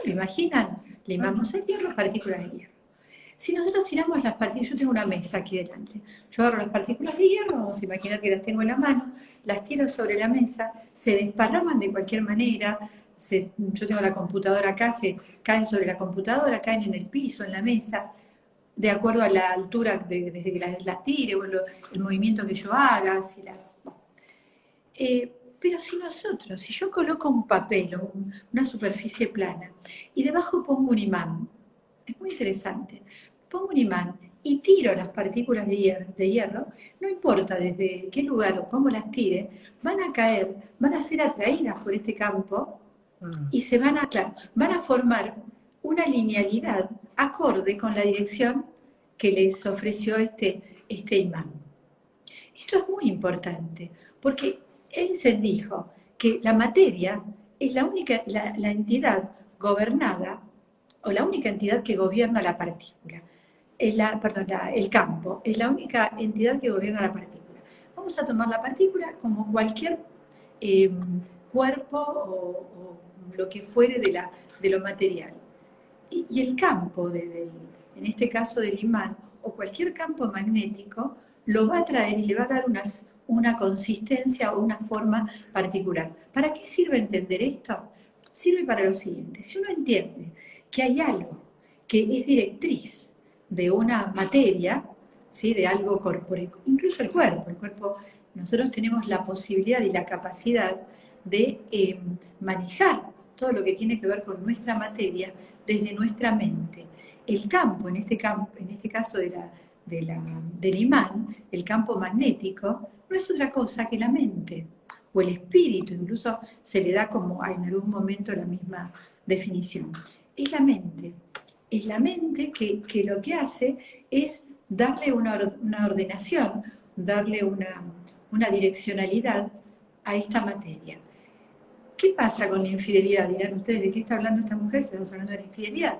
¿Lo imaginan? Limamos el hierro, partículas de hierro. Si nosotros tiramos las partículas, yo tengo una mesa aquí delante, yo agarro las partículas de hierro, vamos a imaginar que las tengo en la mano, las tiro sobre la mesa, se desparraman de cualquier manera, yo tengo la computadora acá, se caen sobre la computadora, caen en el piso, en la mesa, de acuerdo a la altura desde que las tire, o el movimiento que yo haga, si las... Bueno. Pero si yo coloco un papel o una superficie plana y debajo pongo un imán, es muy interesante, pongo un imán y tiro las partículas de hierro, no importa desde qué lugar o cómo las tire, van a caer, van a ser atraídas por este campo Mm. y van a formar una linealidad acorde con la dirección que les ofreció este imán. Esto es muy importante, porque Einstein dijo que la materia es la única, la entidad gobernada, o la única entidad que gobierna la partícula. El campo es la única entidad que gobierna la partícula. Vamos a tomar la partícula como cualquier eh, cuerpo o lo que fuere de lo material. Y el campo, en este caso del imán, o cualquier campo magnético, lo va a traer y le va a dar una consistencia o una forma particular. ¿Para qué sirve entender esto? Sirve para lo siguiente. Si uno entiende que hay algo que es directriz de una materia, ¿sí? De algo corpóreo, incluso el cuerpo, nosotros tenemos la posibilidad y la capacidad de manejar todo lo que tiene que ver con nuestra materia desde nuestra mente. El campo, en este caso del imán, el campo magnético, no es otra cosa que la mente, o el espíritu, incluso se le da como en algún momento la misma definición. Es la mente. Es la mente que lo que hace es darle una ordenación, darle una direccionalidad a esta materia. ¿Qué pasa con la infidelidad? Dirán ustedes, ¿de qué está hablando esta mujer? Estamos hablando de la infidelidad.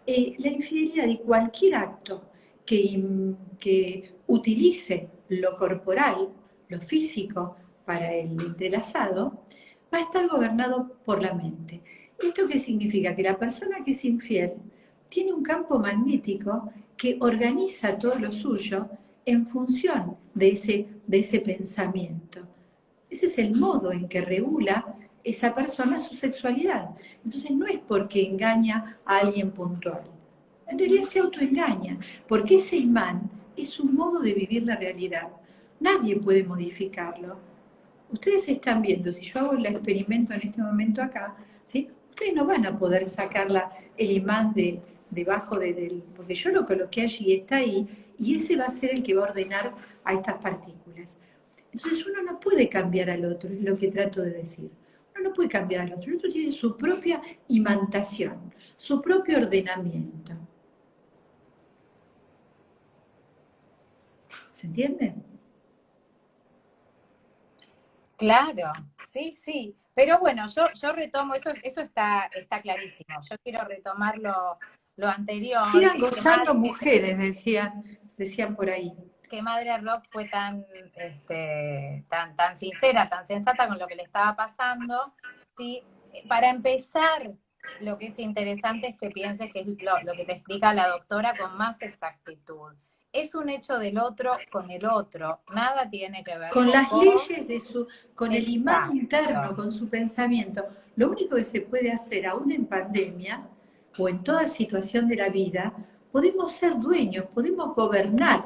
La infidelidad y cualquier acto que utilice lo corporal, lo físico, para el entrelazado, va a estar gobernado por la mente. ¿Esto qué significa? Que la persona que es infiel tiene un campo magnético que organiza todo lo suyo en función de ese pensamiento. Ese es el modo en que regula esa persona su sexualidad. Entonces no es porque engaña a alguien puntual. En realidad se autoengaña, porque ese imán es un modo de vivir la realidad. Nadie puede modificarlo. Ustedes están viendo, si yo hago el experimento en este momento acá, ¿sí? Ustedes no van a poder sacar el imán debajo del... Porque yo lo coloqué allí, está ahí, y ese va a ser el que va a ordenar a estas partículas. Entonces uno no puede cambiar al otro, es lo que trato de decir. Uno no puede cambiar al otro, el otro tiene su propia imantación, su propio ordenamiento. ¿Se entiende? Claro, sí, sí. Pero bueno, yo retomo, eso está clarísimo. Yo quiero retomar lo anterior, Sigan gozando mujeres, decían por ahí. que Madre Rock fue tan sincera, tan sensata con lo que le estaba pasando, ¿sí? Para empezar lo que es interesante es que pienses que es lo que te explica la doctora con más exactitud. Es un hecho del otro con el otro, nada tiene que ver Con con las vos. leyes con el imán interno, Exacto. con su pensamiento. Lo único que se puede hacer, aún en pandemia o en toda situación de la vida, podemos ser dueños, podemos gobernar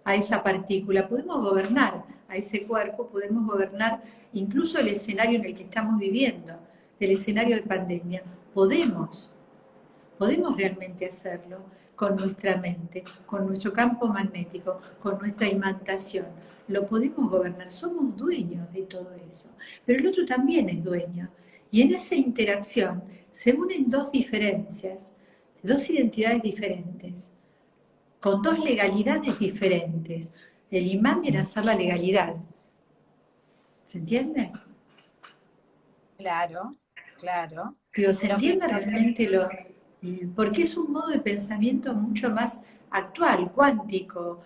a esa partícula, podemos gobernar a ese cuerpo, podemos gobernar incluso el escenario en el que estamos viviendo, el escenario de pandemia. Podemos realmente hacerlo con nuestra mente, con nuestro campo magnético, con nuestra imantación. Lo podemos gobernar, somos dueños de todo eso. Pero el otro también es dueño. Y en esa interacción se unen dos diferencias, dos identidades diferentes, con dos legalidades diferentes. El imán viene a ser la legalidad. ¿Se entiende? Claro, claro. Digo, ¿se Lo que, entiende realmente porque es un modo de pensamiento mucho más actual, cuántico?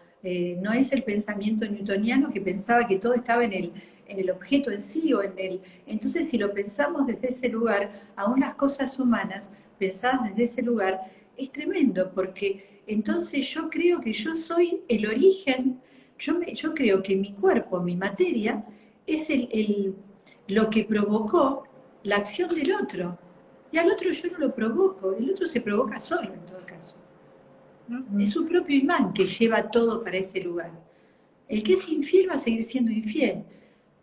No es el pensamiento newtoniano que pensaba que todo estaba en el objeto en sí o en el... Entonces, si lo pensamos desde ese lugar, aún las cosas humanas pensadas desde ese lugar, es tremendo, porque entonces yo creo que yo soy el origen, yo creo que mi cuerpo, mi materia, es lo que provocó la acción del otro. Y al otro yo no lo provoco, el otro se provoca solo en todo caso. Es su propio imán que lleva todo para ese lugar. El que es infiel va a seguir siendo infiel,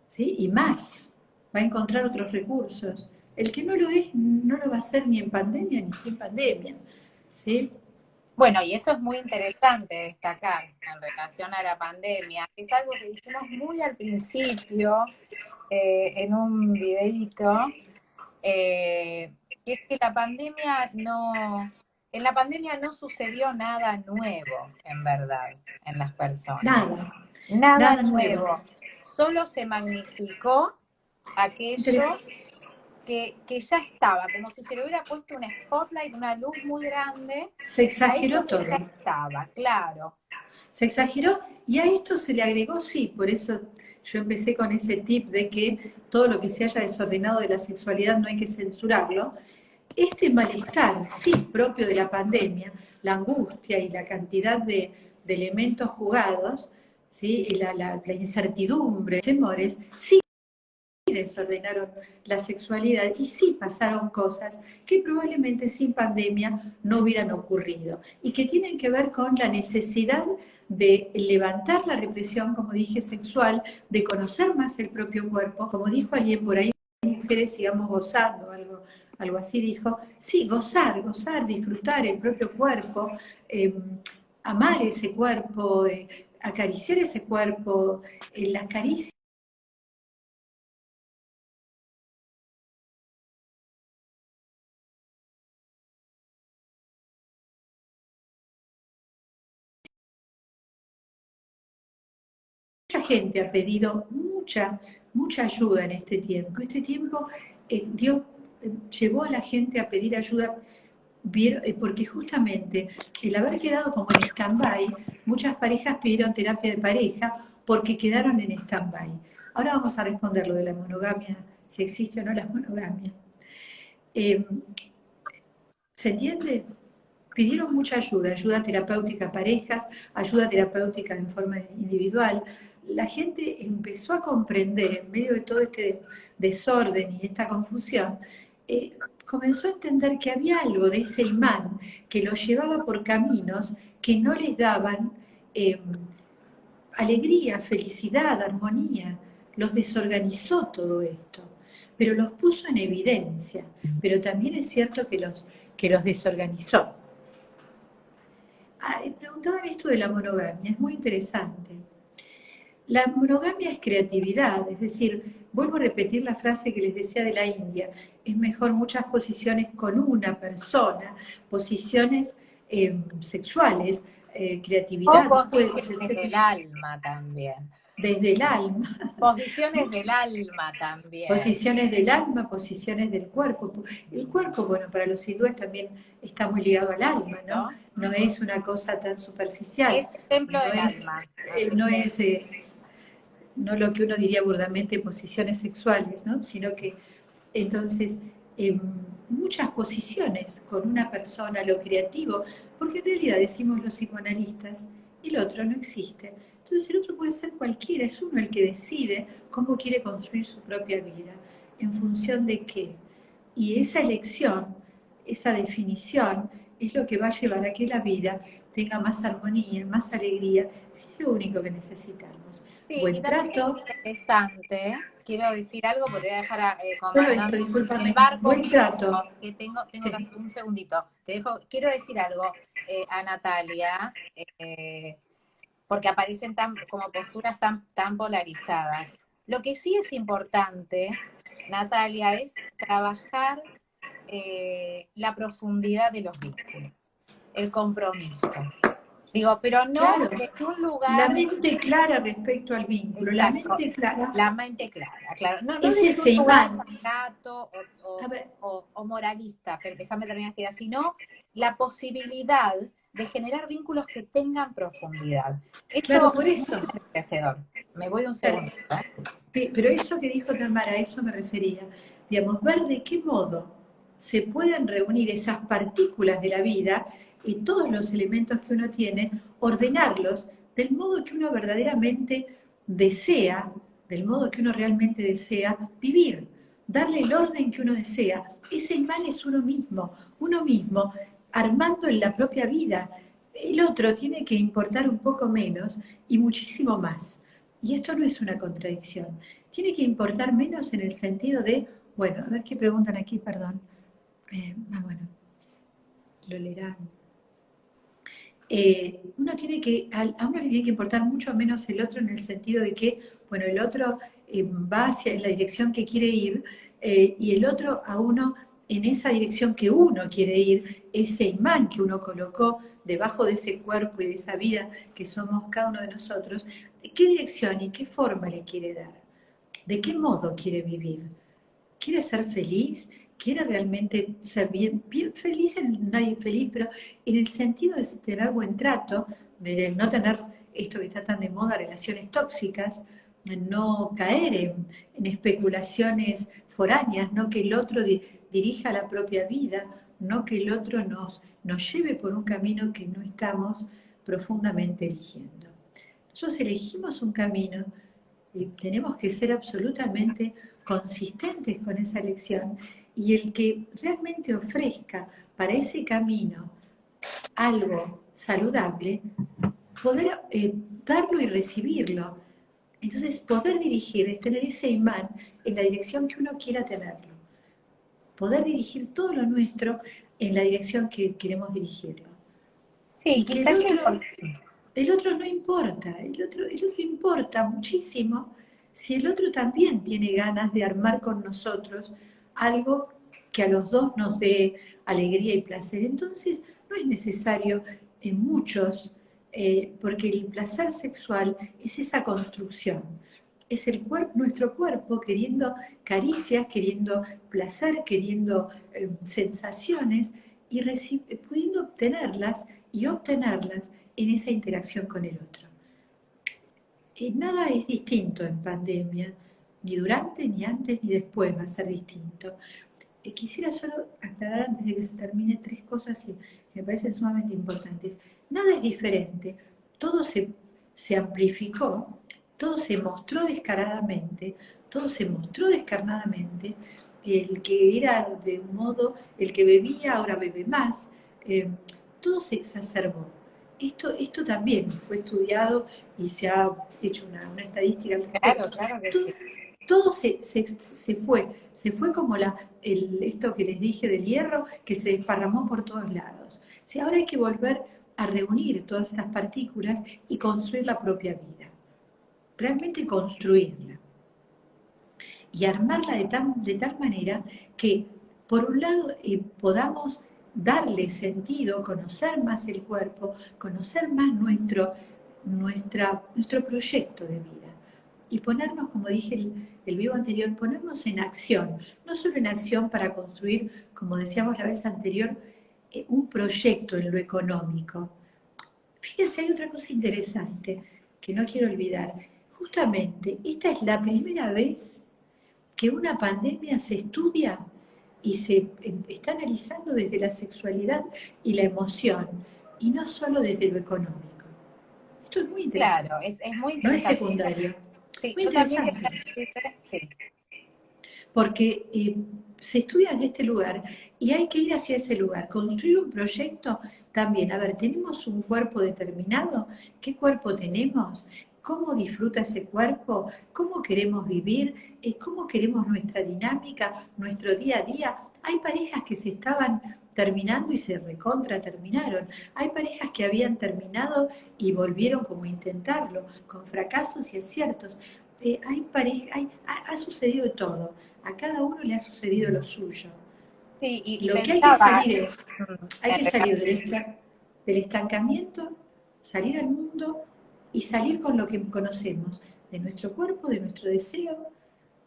¿sí? Y más, va a encontrar otros recursos. El que no lo es, no lo va a hacer ni en pandemia ni sin pandemia, ¿sí? bueno, y eso es muy interesante destacar en relación a la pandemia. Es algo que dijimos muy al principio en un videíto, que es que en la pandemia no sucedió nada nuevo, en verdad, en las personas. Nada, Nada nada nuevo. nuevo. Solo se magnificó aquello Interesante. que ya estaba, como si se le hubiera puesto un spotlight, una luz muy grande Se a eso exageró que ya todo. estaba, claro. Se exageró y a esto se le agregó, sí, por eso yo empecé con ese tip de que todo lo que se haya desordenado de la sexualidad no hay que censurarlo. Este malestar, sí, propio de la pandemia, la angustia y la cantidad de elementos jugados, ¿sí? Y la incertidumbre, temores, sí desordenaron la sexualidad y sí pasaron cosas que probablemente sin pandemia no hubieran ocurrido y que tienen que ver con la necesidad de levantar la represión, como dije, sexual, de conocer más el propio cuerpo, como dijo alguien por ahí, mujeres sigamos gozando, algo así dijo, sí, gozar, disfrutar el propio cuerpo, amar ese cuerpo, acariciar ese cuerpo, las caricias. Mucha gente ha pedido mucha ayuda en este tiempo. Este tiempo llevó a la gente a pedir ayuda porque justamente el haber quedado como en stand-by, muchas parejas pidieron terapia de pareja porque quedaron en stand-by. Ahora vamos a responder lo de la monogamia, si existe o no la monogamia. ¿Se entiende? Pidieron mucha ayuda terapéutica a parejas, ayuda terapéutica en forma individual. La gente empezó a comprender, en medio de todo este desorden y esta confusión, comenzó a entender que había algo de ese imán que los llevaba por caminos que no les daban alegría, felicidad, armonía. Los desorganizó todo esto, pero los puso en evidencia. Pero también es cierto que los desorganizó. Preguntaban esto de la monogamia, es muy interesante. La monogamia es creatividad, es decir, vuelvo a repetir la frase que les decía de la India, es mejor muchas posiciones con una persona, posiciones sexuales, O creatividad, juegos, posiciones etc. del alma también. Desde el alma, Posiciones del alma también, posiciones del alma, posiciones del cuerpo. El cuerpo, bueno, para los hindúes también está muy ligado al alma, ¿no? ¿no? No es una cosa tan superficial, Es el templo no del es, alma. no es no lo que uno diría burdamente posiciones sexuales, ¿no? Sino que entonces muchas posiciones con una persona, lo creativo, porque en realidad decimos los psicoanalistas, el otro no existe. Entonces el otro puede ser cualquiera, es uno el que decide cómo quiere construir su propia vida, en función de qué. Y esa elección, esa definición, es lo que va a llevar a que la vida tenga más armonía, más alegría, si es lo único que necesitamos. Sí, y Buen también es trato, interesante, quiero decir algo porque voy a dejar solo esto, comandando el discúlpame, barco buen trato. que tengo que Sí. hacer un segundito. Quiero decir algo a Natalia, porque aparecen como posturas tan polarizadas. Lo que sí es importante, Natalia, es trabajar la profundidad de los vínculos, el compromiso. Digo, pero no Claro, desde un la lugar mente clara respecto al vínculo, la exacto, mente clara la mente clara, claro. No, no es desde ese un lugar imán. pacato A ver, o moralista, pero déjame terminar esta idea, sino la posibilidad de generar vínculos que tengan profundidad. claro, Eso por es muy eso. enriquecedor. Me voy un Claro, segundo. sí, pero eso que dijo Tamara, a eso me refería. Digamos, ver de qué modo se pueden reunir esas partículas de la vida y todos los elementos que uno tiene, ordenarlos del modo que uno verdaderamente desea, del modo que uno realmente desea vivir, darle el orden que uno desea. Ese imán es uno mismo, armando en la propia vida. El otro tiene que importar un poco menos y muchísimo más. Y esto no es una contradicción. Tiene que importar menos en el sentido de, bueno, a ver qué preguntan aquí, perdón. Bueno, lo leerán. Uno tiene que, a uno le tiene que importar mucho menos el otro en el sentido de que, bueno, el otro va hacia la dirección que quiere ir y el otro a uno en esa dirección que uno quiere ir, ese imán que uno colocó debajo de ese cuerpo y de esa vida que somos cada uno de nosotros, ¿qué dirección y qué forma le quiere dar? ¿De qué modo quiere vivir? ¿Quiere ser feliz? ¿Quiere realmente ser bien feliz? Nadie es feliz, pero en el sentido de tener buen trato, de no tener esto que está tan de moda, relaciones tóxicas, de no caer en especulaciones foráneas, no que el otro dirija la propia vida, no que el otro nos lleve por un camino que no estamos profundamente eligiendo. Nosotros elegimos un camino y tenemos que ser absolutamente consistentes con esa elección y el que realmente ofrezca para ese camino algo saludable, poder darlo y recibirlo. Entonces, poder dirigir es tener ese imán en la dirección que uno quiera tenerlo. Poder dirigir todo lo nuestro en la dirección que queremos dirigirlo. Sí, Y que quizás el otro no importa, el otro importa muchísimo si el otro también tiene ganas de armar con nosotros algo que a los dos nos dé alegría y placer. Entonces, no es necesario en muchos, porque el placer sexual es esa construcción, es el cuerpo, nuestro cuerpo queriendo caricias, queriendo placer, queriendo sensaciones y pudiendo obtenerlas y obtenerlas en esa interacción con el otro. Nada es distinto en pandemia, ni durante, ni antes, ni después va a ser distinto. Quisiera solo aclarar antes de que se termine tres cosas que me parecen sumamente importantes. Nada es diferente, todo se amplificó, todo se mostró descaradamente, todo se mostró descarnadamente. El que era de un modo, el que bebía ahora bebe más, todo se exacerbó. Esto también fue estudiado y se ha hecho una estadística al claro, respecto. claro que Todo, sí. todo se fue como esto que les dije del hierro, que se desparramó por todos lados. Si ahora hay que volver a reunir todas estas partículas y construir la propia vida, realmente construirla y armarla de tal manera que, por un lado, podamos darle sentido, conocer más el cuerpo, conocer más nuestro proyecto de vida y ponernos, como dije el vivo anterior, ponernos en acción, no solo en acción para construir, como decíamos la vez anterior, un proyecto en lo económico. Fíjense, hay otra cosa interesante que no quiero olvidar. Justamente, esta es la primera vez que una pandemia se estudia y se está analizando desde la sexualidad y la emoción, y no solo desde lo económico. Esto es muy interesante. Claro, es muy No es interesante. secundario. Sí, Muy yo también interesante. quería decirte, sí. Porque se estudia desde este lugar y hay que ir hacia ese lugar, construir un proyecto también. A ver, ¿tenemos un cuerpo determinado? ¿Qué cuerpo tenemos? ¿Cómo disfruta ese cuerpo? ¿Cómo queremos vivir? ¿Cómo queremos nuestra dinámica, nuestro día a día? Hay parejas que se estaban terminando y se recontra terminaron. Hay parejas que habían terminado y volvieron como a intentarlo, con fracasos y aciertos. Hay pareja, ha sucedido todo. A cada uno le ha sucedido lo suyo. Sí, y Lo que hay que pensaba salir es, hay en que salir relación. del estancamiento, salir al mundo y salir con lo que conocemos, de nuestro cuerpo, de nuestro deseo,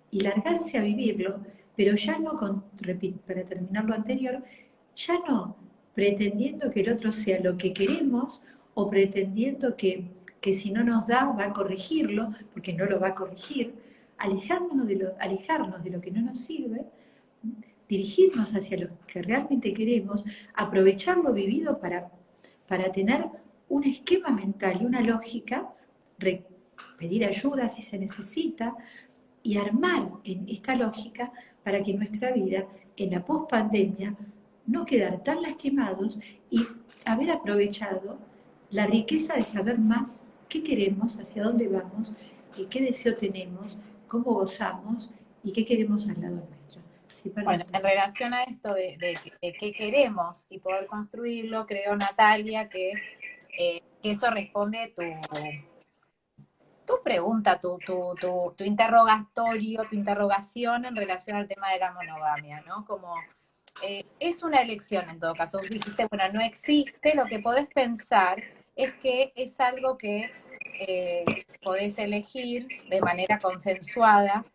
y largarse a vivirlo, pero ya no, para terminar lo anterior, ya no pretendiendo que el otro sea lo que queremos o pretendiendo que si no nos da va a corregirlo, porque no lo va a corregir, alejarnos de lo que no nos sirve, dirigirnos hacia lo que realmente queremos, aprovechar lo vivido para tener un esquema mental y una lógica, pedir ayuda si se necesita, y armar en esta lógica para que nuestra vida en la pospandemia no quedar tan lastimados y haber aprovechado la riqueza de saber más qué queremos, hacia dónde vamos, qué deseo tenemos, cómo gozamos y qué queremos al lado nuestro. Sí, perdón. Bueno, en relación a esto de qué queremos y poder construirlo, creo, Natalia, que eso responde a tu pregunta, tu interrogatorio, tu interrogación en relación al tema de la monogamia, ¿no? Como es una elección en todo caso. Vos dijiste, bueno, no existe, lo que podés pensar es que es algo que podés elegir de manera consensuada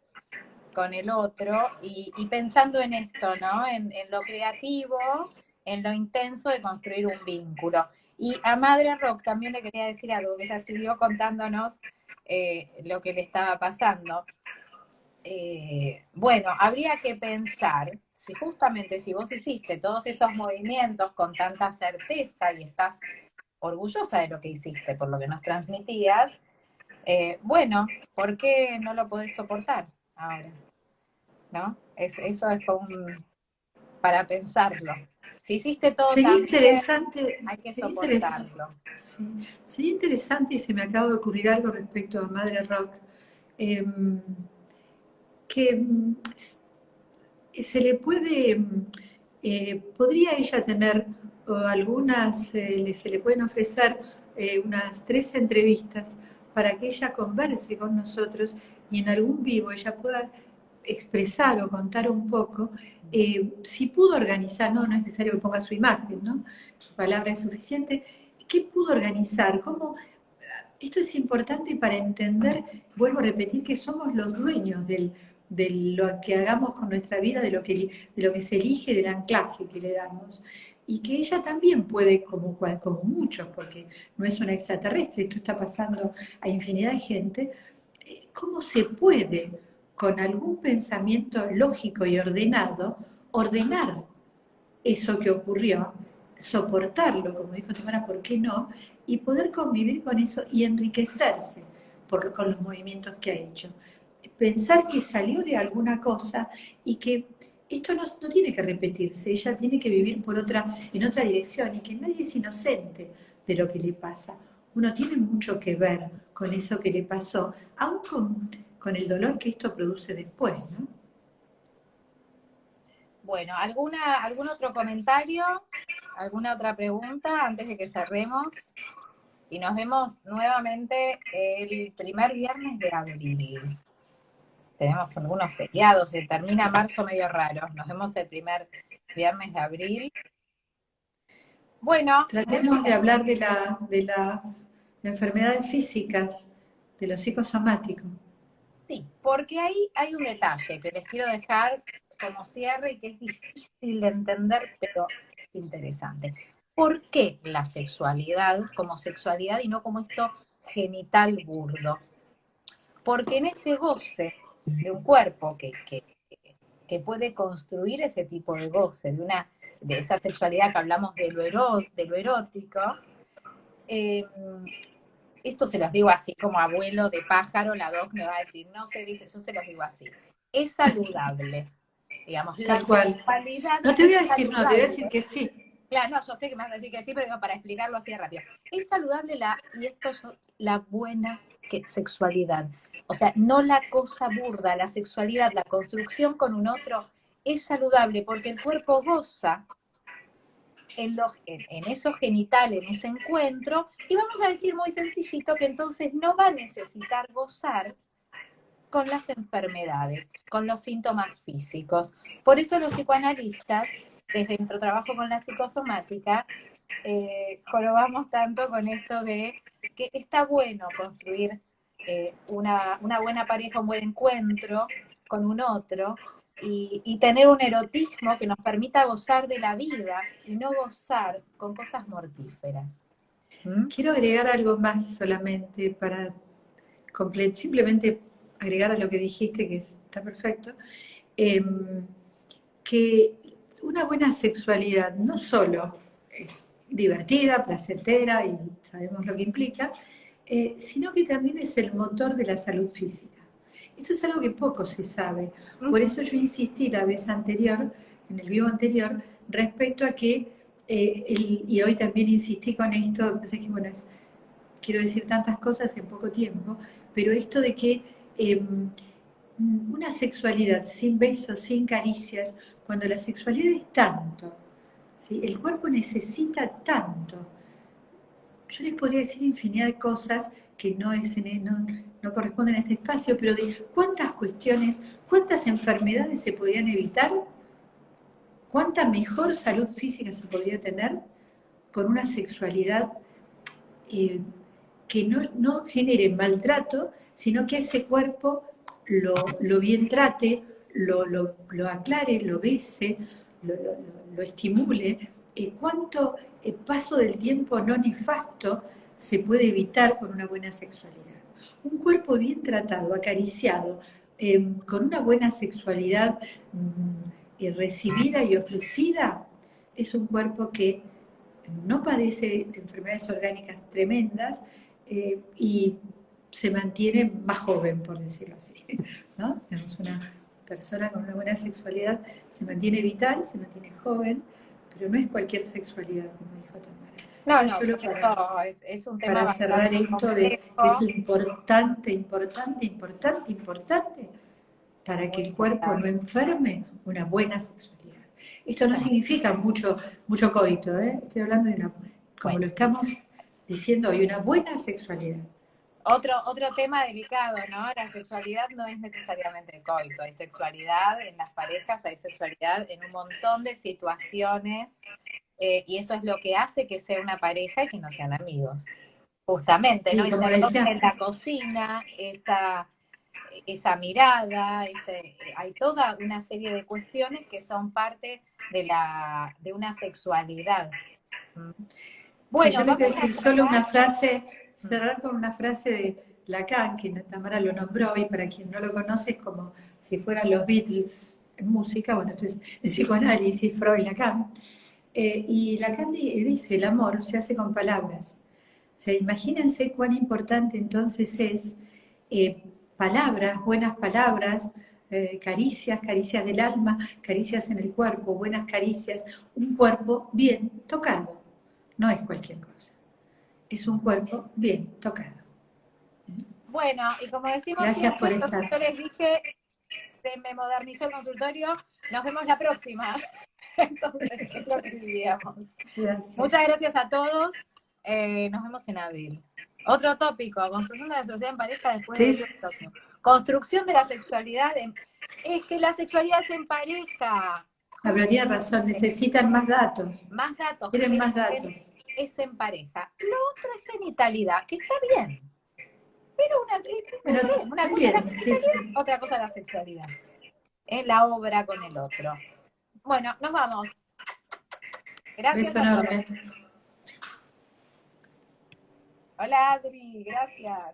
con el otro y pensando en esto, ¿no? En lo creativo, en lo intenso de construir un vínculo. Y a Madre Rock también le quería decir algo, que ella siguió contándonos lo que le estaba pasando. Bueno, habría que pensar si justamente si vos hiciste todos esos movimientos con tanta certeza y estás orgullosa de lo que hiciste, por lo que nos transmitías, bueno, ¿por qué no lo podés soportar ahora? ¿No? Eso es como para pensarlo. Si hiciste todo Sería tan bien, interesante, hay que sería interesante, soportarlo. sí, sería interesante y se me acaba de ocurrir algo respecto a Madre Rock, que se le puede, podría ella tener algunas, se le pueden ofrecer unas 3 entrevistas para que ella converse con nosotros y en algún vivo ella pueda expresar o contar un poco si pudo organizar, no es necesario que ponga su imagen, ¿no? Su palabra es suficiente, ¿qué pudo organizar? ¿Cómo? Esto es importante para entender, vuelvo a repetir, que somos los dueños de lo que hagamos con nuestra vida, de lo que se elige, del anclaje que le damos. Y que ella también puede, como muchos, porque no es una extraterrestre, esto está pasando a infinidad de gente, cómo se puede, con algún pensamiento lógico y ordenado, ordenar eso que ocurrió, soportarlo, como dijo Timara, ¿por qué no? Y poder convivir con eso y enriquecerse con los movimientos que ha hecho. Pensar que salió de alguna cosa y que esto no tiene que repetirse, ella tiene que vivir en otra dirección y que nadie es inocente de lo que le pasa. Uno tiene mucho que ver con eso que le pasó, aún con el dolor que esto produce después, ¿no? Bueno, ¿algún otro comentario? ¿Alguna otra pregunta antes de que cerremos? Y nos vemos nuevamente el primer viernes de abril. Tenemos algunos feriados, se termina marzo medio raro. Nos vemos el primer viernes de abril. Bueno, Tratemos de hablar de las enfermedades físicas, de lo psicosomático. sí, porque ahí hay un detalle que les quiero dejar como cierre y que es difícil de entender, pero es interesante. ¿Por qué la sexualidad como sexualidad y no como esto genital burdo? Porque en ese goce de un cuerpo que que puede construir ese tipo de goce, de esta sexualidad que hablamos de lo erótico. Esto se los digo así como abuelo de pájaro, la doc me va a decir, no se dice, yo se los digo así. Es saludable, digamos, la Tal cual. sexualidad No te voy a es decir, no, te voy a saludable. decir que sí. Claro, no, yo sé que me vas a decir que sí, pero digo, para explicarlo así de rápido. Es saludable la buena sexualidad. O sea, no la cosa burda, la sexualidad, la construcción con un otro es saludable porque el cuerpo goza en esos genitales, en ese encuentro, y vamos a decir muy sencillito que entonces no va a necesitar gozar con las enfermedades, con los síntomas físicos. Por eso los psicoanalistas, desde nuestro trabajo con la psicosomática, jorobamos tanto con esto de que está bueno construir una buena pareja, un buen encuentro con un otro, y tener un erotismo que nos permita gozar de la vida y no gozar con cosas mortíferas. Quiero agregar algo más solamente para simplemente agregar a lo que dijiste, que está perfecto, que una buena sexualidad no solo es divertida, placentera y sabemos lo que implica, sino que también es el motor de la salud física. Esto es algo que poco se sabe. Por eso yo insistí la vez anterior, en el vivo anterior, respecto a que, y hoy también insistí con esto, pensé que bueno, quiero decir tantas cosas en poco tiempo, pero esto de que una sexualidad sin besos, sin caricias, cuando la sexualidad es tanto, ¿sí? El cuerpo necesita tanto. Yo les podría decir infinidad de cosas que no corresponden a este espacio, pero de cuántas cuestiones, cuántas enfermedades se podrían evitar, cuánta mejor salud física se podría tener con una sexualidad que no genere maltrato, sino que ese cuerpo lo bien trate, lo aclare, lo bese, lo estimule. ¿Cuánto paso del tiempo no nefasto se puede evitar con una buena sexualidad? Un cuerpo bien tratado, acariciado, con una buena sexualidad recibida y ofrecida, es un cuerpo que no padece enfermedades orgánicas tremendas y se mantiene más joven, por decirlo así, ¿no? Tenemos una persona con una buena sexualidad, se mantiene vital, se mantiene joven, pero no es cualquier sexualidad, como dijo Tamara. No, Solo es un tema para cerrar bastante esto de que es complejo. importante para que Muy el cuerpo no importante. enferme, una buena sexualidad. Esto no significa mucho coito, ¿eh? Estoy hablando de como Bueno, lo estamos diciendo hoy, una buena sexualidad. otro tema delicado, ¿no? La sexualidad no es necesariamente el coito, hay sexualidad en las parejas, hay sexualidad en un montón de situaciones, y eso es lo que hace que sea una pareja y que no sean amigos. Justamente, ¿no? Sí, como Ese roce decía, en la cocina, esa mirada, hay toda una serie de cuestiones que son parte de una sexualidad. si Bueno, yo les voy a vamos a decir solo tratar. una frase, cerrar con una frase de Lacan, que Tamara lo nombró, y para quien no lo conoce es como si fueran los Beatles en música, bueno, esto es el psicoanálisis, Freud, Lacan. Y Lacan dice, el amor se hace con palabras. O sea, imagínense cuán importante entonces es palabras, buenas palabras, caricias, caricias del alma, caricias en el cuerpo, buenas caricias, un cuerpo bien tocado. No es cualquier cosa. Es un cuerpo bien tocado. Bueno, y como decimos Gracias por siempre, entonces estar. yo les dije, se me modernizó el consultorio, nos vemos la próxima. Entonces, ¿qué es lo que diríamos? Gracias. Muchas gracias a todos. Nos vemos en abril. Otro tópico, construcción de la sociedad en pareja después de Sí, próximo. Construcción de la sexualidad. Es que la sexualidad es en pareja. pero tiene razón, necesitan más datos. Más datos. Quieren más datos. Es en pareja. Lo otro es genitalidad, que está bien. Pero Pero una cosa es la bien, sí, genitalidad, sí. otra cosa es la sexualidad. Es la obra con el otro. Bueno, nos vamos. Gracias Beso a todos. enorme. Hola Adri, gracias.